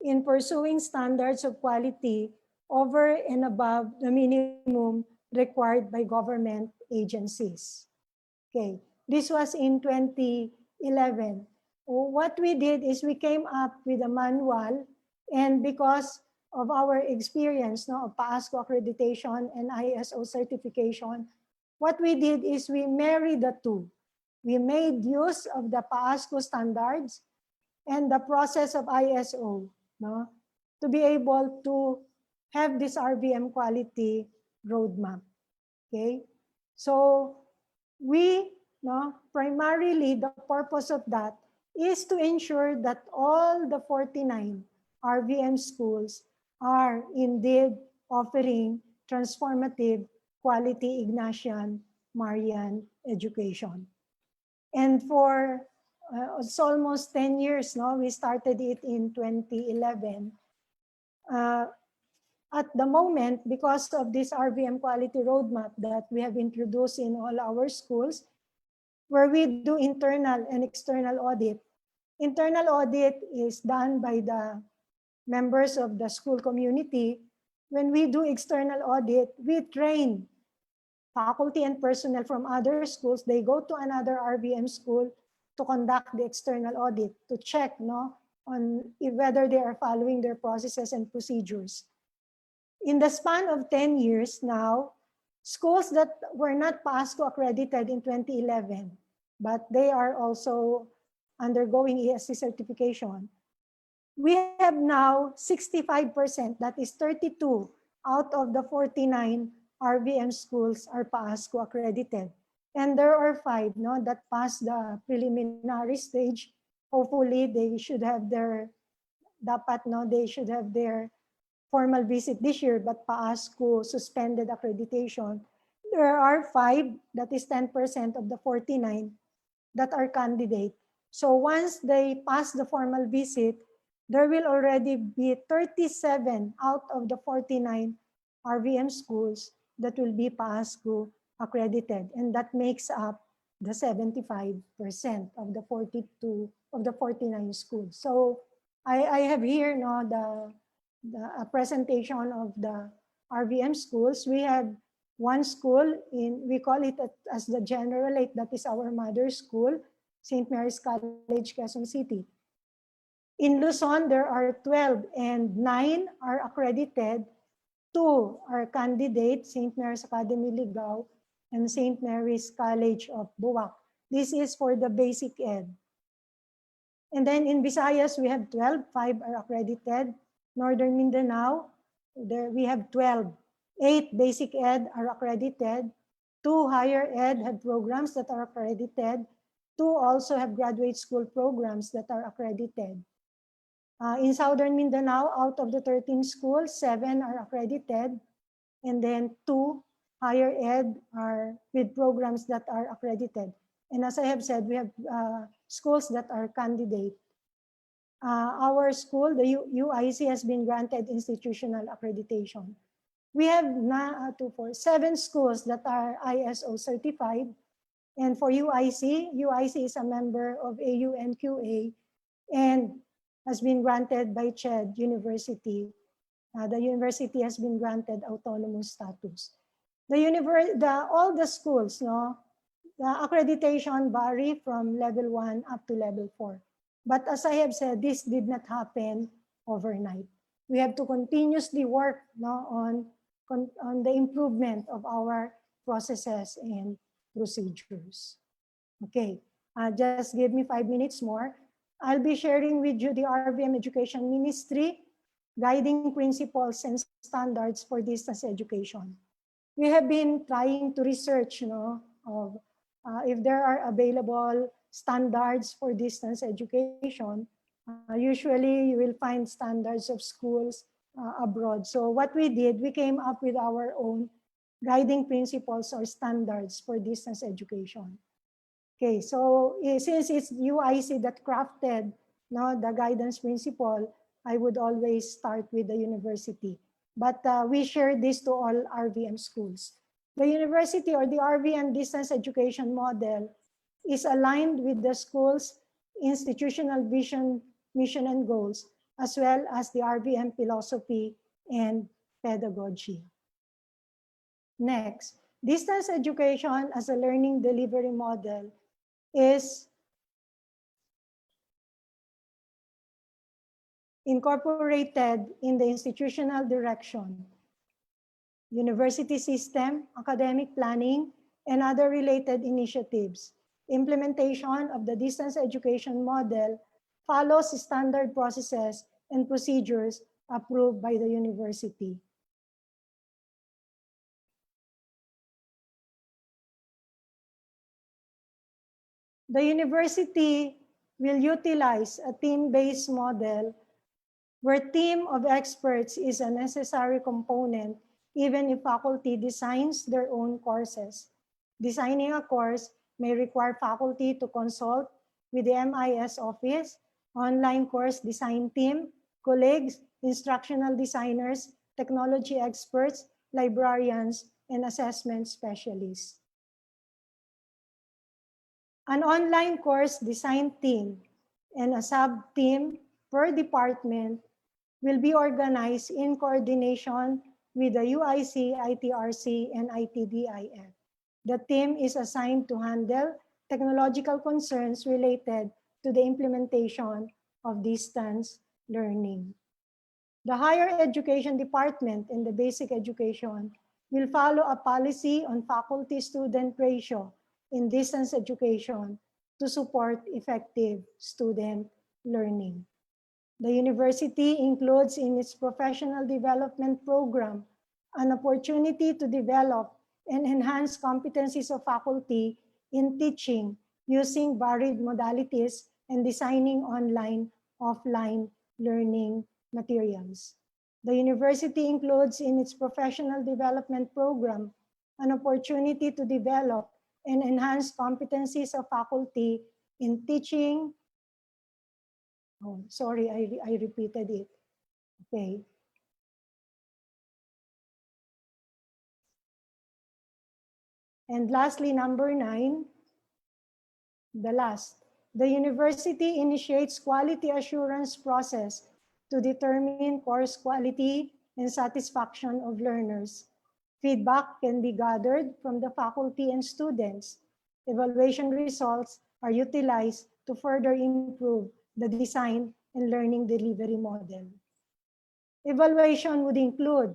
in pursuing standards of quality over and above the minimum required by government agencies. Okay, this was in 2011. What we did is we came up with a manual, and because of our experience, no, of PASCO accreditation and ISO certification, what we did is we married the two. We made use of the PASCO standards and the process of ISO, no, to be able to have this RVM quality roadmap. Okay, so we, no, primarily the purpose of that is to ensure that all the 49 RVM schools are indeed offering transformative quality Ignatian Marian education. And for it's almost 10 years, no? We started it in 2011. At the moment, because of this RVM quality roadmap that we have introduced in all our schools, where we do internal and external audit. Internal audit is done by the members of the school community. When we do external audit, we train faculty and personnel from other schools. They go to another RVM school to conduct the external audit, to check, no, on whether they are following their processes and procedures. In the span of 10 years now, schools that were not PASCO accredited in 2011, but they are also undergoing ESC certification, we have now 65%, that is 32 out of the 49 RVM schools are PASCO accredited. And there are 5, no, that passed the preliminary stage. Hopefully they should have their, they should have their formal visit this year, but PASCO suspended accreditation. There are 5, that is 10% of the 49 that are candidate. So once they pass the formal visit, there will already be 37 out of the 49 RVM schools that will be PASCO accredited, and that makes up the 75% of the 42 of the 49 schools. So I have here, no, a presentation of the RVM schools. We have one school we call it as the Generalate, that is our mother school, St. Mary's College, Quezon City. In Luzon, there are 12 and 9 are accredited. 2 are candidates, St. Mary's Academy Ligao and St. Mary's College of Buwak. This is for the basic ed. And then in Visayas, we have 12, 5 are accredited. Northern Mindanao, there we have 12. 8 basic ed are accredited. 2 higher ed have programs that are accredited. 2 also have graduate school programs that are accredited. In Southern Mindanao, out of the 13 schools, 7 are accredited, and then 2 higher ed are with programs that are accredited. And as I have said, we have schools that are candidate. Our school, the UIC, has been granted institutional accreditation. We have 7 schools that are ISO certified. And for UIC, UIC is a member of AUNQA and has been granted by CHED University. The university has been granted autonomous status. All the schools, no, the accreditation vary from level 1 up to level 4. But as I have said, this did not happen overnight. We have to continuously work, no, on the improvement of our processes and procedures. Okay, just give me 5 minutes more. I'll be sharing with you the RVM Education Ministry guiding principles and standards for distance education. We have been trying to research, if there are available standards for distance education. Usually you will find standards of schools abroad. So what we did, we came up with our own guiding principles or standards for distance education. Okay, so since it's UIC that crafted, the guidance principle, I would always start with the university. But we share this to all RVM schools. The university or the RVM distance education model is aligned with the school's institutional vision, mission, and goals, as well as the RVM philosophy and pedagogy. Next, distance education as a learning delivery model is incorporated in the institutional direction, university system, academic planning, and other related initiatives. Implementation of the distance education model follows standard processes and procedures approved by the university. The university will utilize a team-based model where team of experts is a necessary component even if faculty designs their own courses. Designing a course may require faculty to consult with the MIS office, online course design team, colleagues, instructional designers, technology experts, librarians, and assessment specialists. An online course design team and a sub-team per department will be organized in coordination with the UIC, ITRC, and ITDIF. The team is assigned to handle technological concerns related to the implementation of distance learning. The higher education department and the basic education will follow a policy on faculty-student ratio in distance education to support effective student learning. The university includes in its professional development program an opportunity to develop and enhance competencies of faculty in teaching using varied modalities and designing online, offline learning materials. The university includes in its professional development program an opportunity to develop and enhance competencies of faculty in teaching. Oh, sorry, I repeated it. Okay. And lastly, number 9, the last. The university initiates quality assurance process to determine course quality and satisfaction of learners. Feedback can be gathered from the faculty and students. Evaluation results are utilized to further improve the design and learning delivery model. Evaluation would include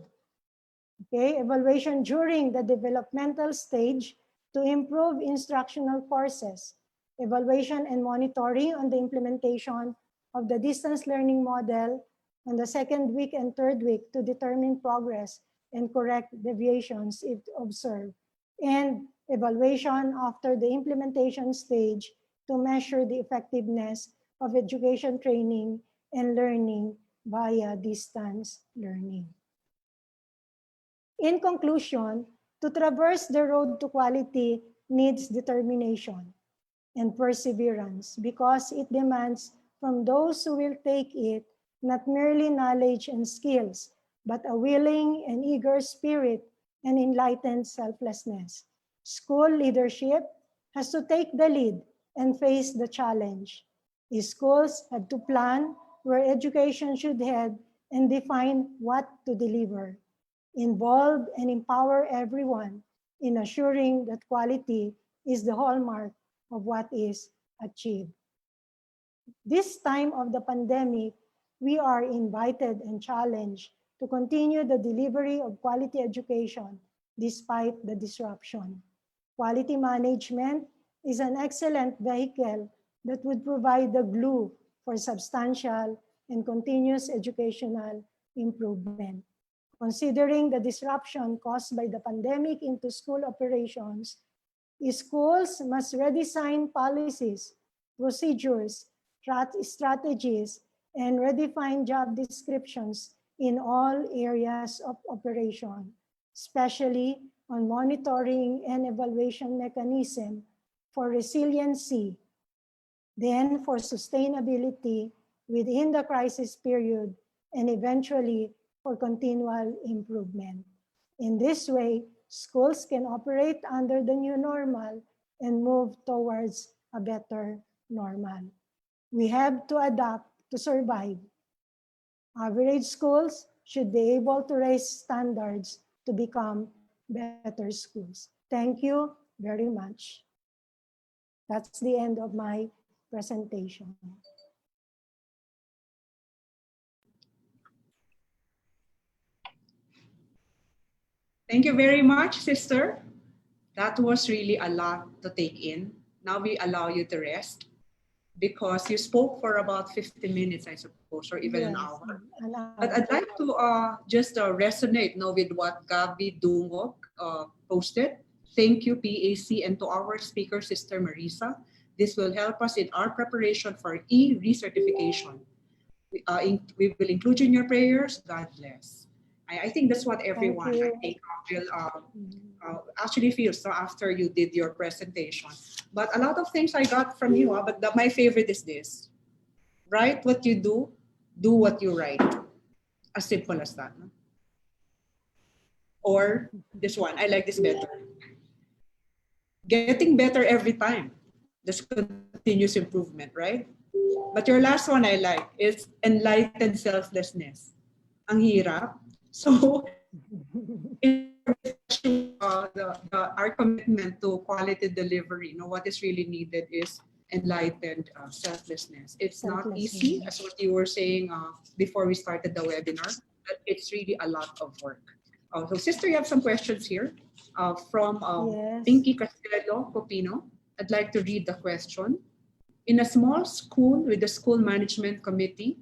evaluation during the developmental stage to improve instructional courses, evaluation and monitoring on the implementation of the distance learning model on the second week and third week to determine progress and correct deviations if observed, and evaluation after the implementation stage to measure the effectiveness of education training and learning via distance learning. In conclusion, to traverse the road to quality needs determination and perseverance because it demands from those who will take it not merely knowledge and skills, but a willing and eager spirit and enlightened selflessness. School leadership has to take the lead and face the challenge. Schools have to plan where education should head and define what to deliver. Involve and empower everyone in assuring that quality is the hallmark of what is achieved. This time of the pandemic, we are invited and challenged to continue the delivery of quality education despite the disruption. Quality management is an excellent vehicle that would provide the glue for substantial and continuous educational improvement. Considering the disruption caused by the pandemic into school operations, schools must redesign policies, procedures, strategies, and redefine job descriptions in all areas of operation, especially on monitoring and evaluation mechanism for resiliency, then for sustainability within the crisis period, and eventually for continual improvement. In this way, schools can operate under the new normal and move towards a better normal. We have to adapt to survive. Average schools should be able to raise standards to become better schools. Thank you very much. That's the end of my presentation. Thank you very much, sister. That was really a lot to take in. Now we allow you to rest because you spoke for about 50 minutes, I suppose, or even an hour. But I'd like to just resonate with what Gabi Dungog posted. Thank you, PAC, and to our speaker, Sister Marissa. This will help us in our preparation for e-recertification. We will include you in your prayers. God bless. I think that's what everyone will actually feels after you did your presentation. But a lot of things I got from you, but my favorite is this. Write what you do what you write. As simple as that. No? Or this one, I like this better. Getting better every time. That's continuous improvement, right? But your last one I like is enlightened selflessness. Ang hirap. So, our commitment to quality delivery, what is really needed is enlightened selflessness. It's not easy, as what you were saying before we started the webinar, but it's really a lot of work. So, sister, you have some questions here from Pinky Castello Copino. I'd like to read the question. In a small school with a school management committee,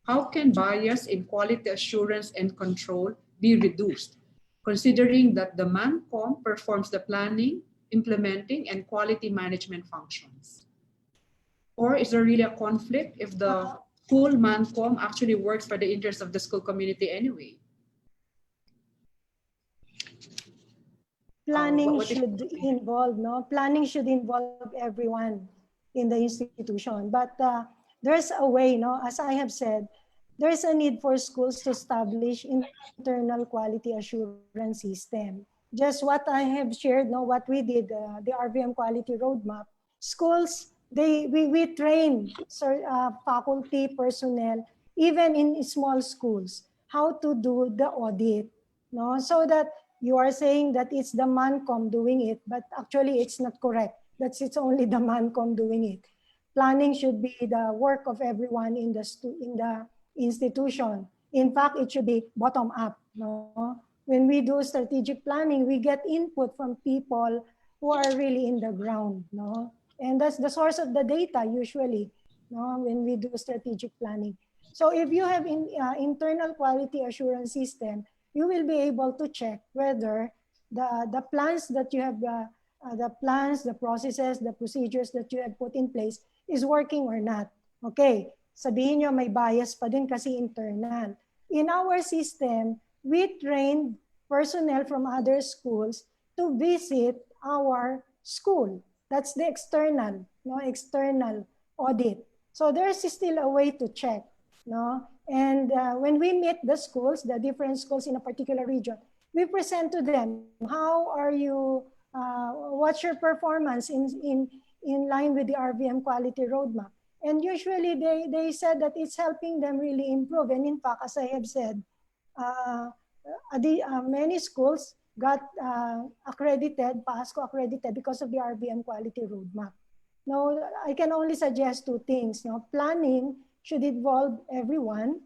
how can bias in quality assurance and control be reduced, considering that the MANCOM performs the planning, implementing, and quality management functions? Or is there really a conflict if the school MANCOM actually works for the interest of the school community anyway? Planning should involve, Planning should involve everyone in the institution. But there's a way, as I have said, there's a need for schools to establish internal quality assurance system. Just what I have shared, what we did, the RVM quality roadmap. Schools, we train faculty personnel even in small schools, how to do the audit. No? So that you are saying that it's the MANCOM doing it, but actually it's not correct. That's it's only the MANCOM doing it. Planning should be the work of everyone in the institution. In fact, it should be bottom up. No? When we do strategic planning, we get input from people who are really in the ground. No? And that's the source of the data usually, no? When we do strategic planning. So if you have internal quality assurance system, you will be able to check whether the plans that you have, the plans, the processes, the procedures that you have put in place is working or not. Okay, sabihin nyo may bias pa din kasi internal. In our system, we trained personnel from other schools to visit our school. That's the external, no, external audit. So there's still a way to check, no? And when we meet the schools, the different schools in a particular region, we present to them, how are you, what's your performance in line with the RVM quality roadmap? And usually they said that it's helping them really improve. And in fact, as I have said, many schools got accredited, PASCO accredited because of the RVM quality roadmap. Now, I can only suggest two things. You know, planning should involve everyone,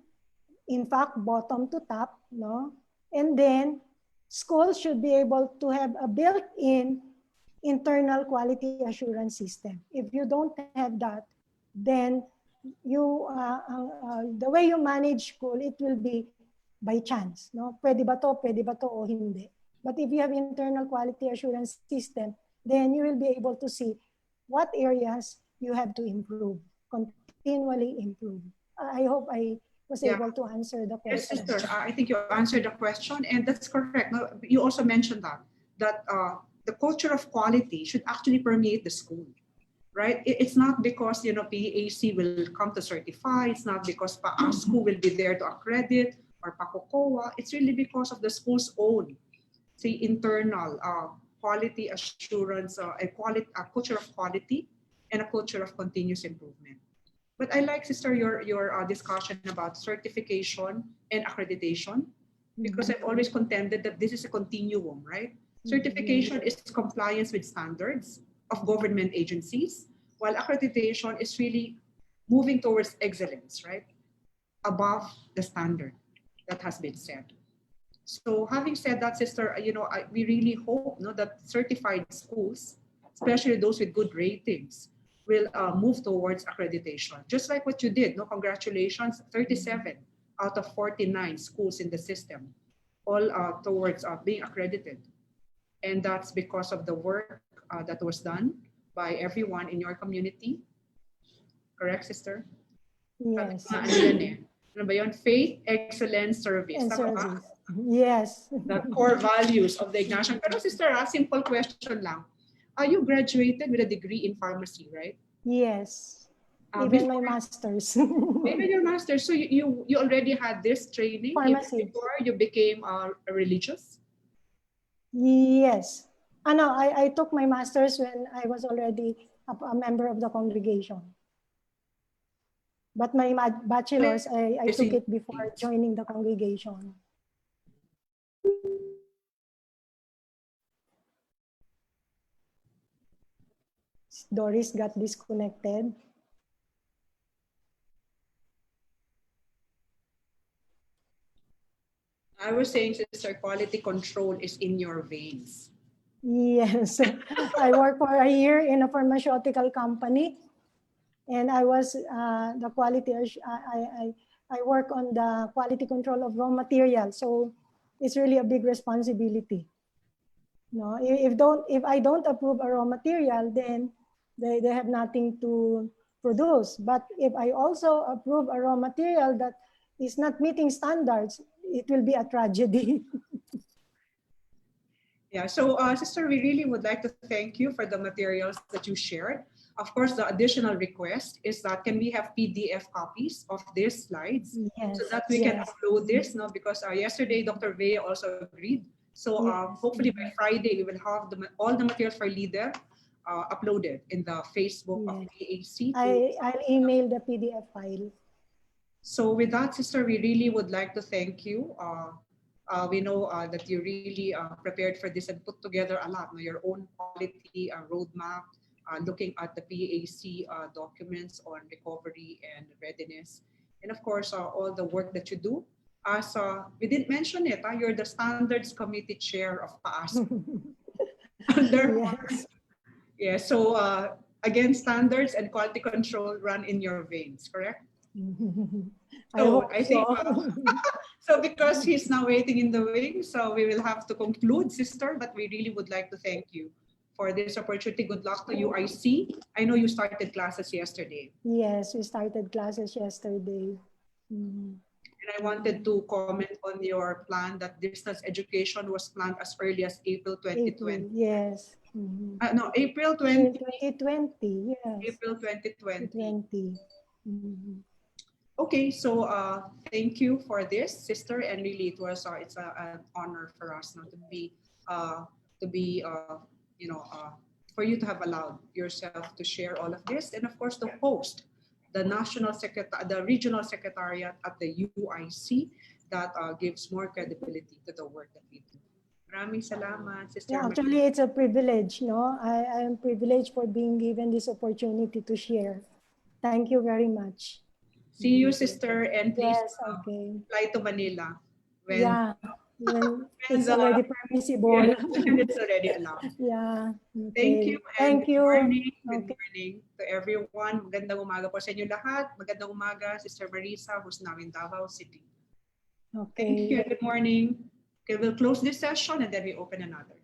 in fact, bottom to top, no? And then schools should be able to have a built-in internal quality assurance system. If you don't have that, then you the way you manage school, it will be by chance, no? Pwede ba to o hindi. But if you have internal quality assurance system, then you will be able to see what areas you have to improve, continually improve. I hope I was able to answer the question. Yes, sister. I think you answered the question, and that's correct. Now, you also mentioned that the culture of quality should actually permeate the school, right? It's not because PEAC will come to certify. It's not because PASCO will be there to accredit or PACOCOA. It's really because of the school's own, say, internal quality assurance, a culture of quality, and a culture of continuous improvement. But I like, sister, your discussion about certification and accreditation, because I've always contended that this is a continuum, right? Certification is compliance with standards of government agencies, while accreditation is really moving towards excellence, right? Above the standard that has been set. So having said that, sister, we really hope that certified schools, especially those with good ratings, will move towards accreditation. Just like what you did, congratulations, 37 out of 49 schools in the system, all towards being accredited. And that's because of the work that was done by everyone in your community. Correct, sister? Yes. Ano ba yun? Faith, excellence, service. And service. Yes. The core values of the Ignatian. Pero sister, simple question lang. You graduated with a degree in pharmacy, right? Yes. Even my master's. Even your master's. So you already had this training before you became a religious? Yes. No, I took my master's when I was already a member of the congregation. But my bachelor's, I took it before joining the congregation. Doris got disconnected. I was saying, sister, quality control is in your veins. Yes. I worked for a year in a pharmaceutical company. And I was the quality, I work on the quality control of raw material. So it's really a big responsibility. No, if I don't approve a raw material, then they have nothing to produce. But if I also approve a raw material that is not meeting standards, it will be a tragedy. Yeah, so sister, we really would like to thank you for the materials that you shared. Of course, the additional request is that can we have PDF copies of these slides, yes, so that we can upload this, because yesterday Dr. Viri also agreed. So hopefully by Friday, we will have all the materials for LIDER uploaded in the Facebook of PEAC. I'll email the PDF file. So with that, sister, we really would like to thank you. We know that you really prepared for this and put together a lot, your own quality roadmap, looking at the PEAC documents on recovery and readiness. And of course, all the work that you do. As we didn't mention it, you're the Standards Committee Chair of PAAS. Yes. Yeah, so again, standards and quality control run in your veins, correct? I So hope I think, so. so because he's now waiting in the wings, so we will have to conclude, sister, but we really would like to thank you for this opportunity. Good luck to you. I know you started classes yesterday. Yes, we started classes yesterday. And I wanted to comment on your plan that distance education was planned as early as April 2020. Yes. No, April 20, 2020, yes. April 2020. 2020. Okay, so thank you for this, sister, and really it was it's an honor for us now to be for you to have allowed yourself to share all of this, and of course the host, the regional secretariat at the UIC that gives more credibility to the work that we do. Maraming salamat, Sister. Yeah, actually, it's a privilege, no? I am privileged for being given this opportunity to share. Thank you very much. See you, sister, and please Yes, okay. fly to Manila. When it's already permissible. Yeah, and it's already allowed. Yeah. Okay. Thank you. Thank you. Good morning to everyone. Magandang umaga po sa inyo lahat. Magandang umaga, Sister Marissa, who's now in Davao City. Okay. Thank you. Good morning. Okay, we'll close this session and then we open another.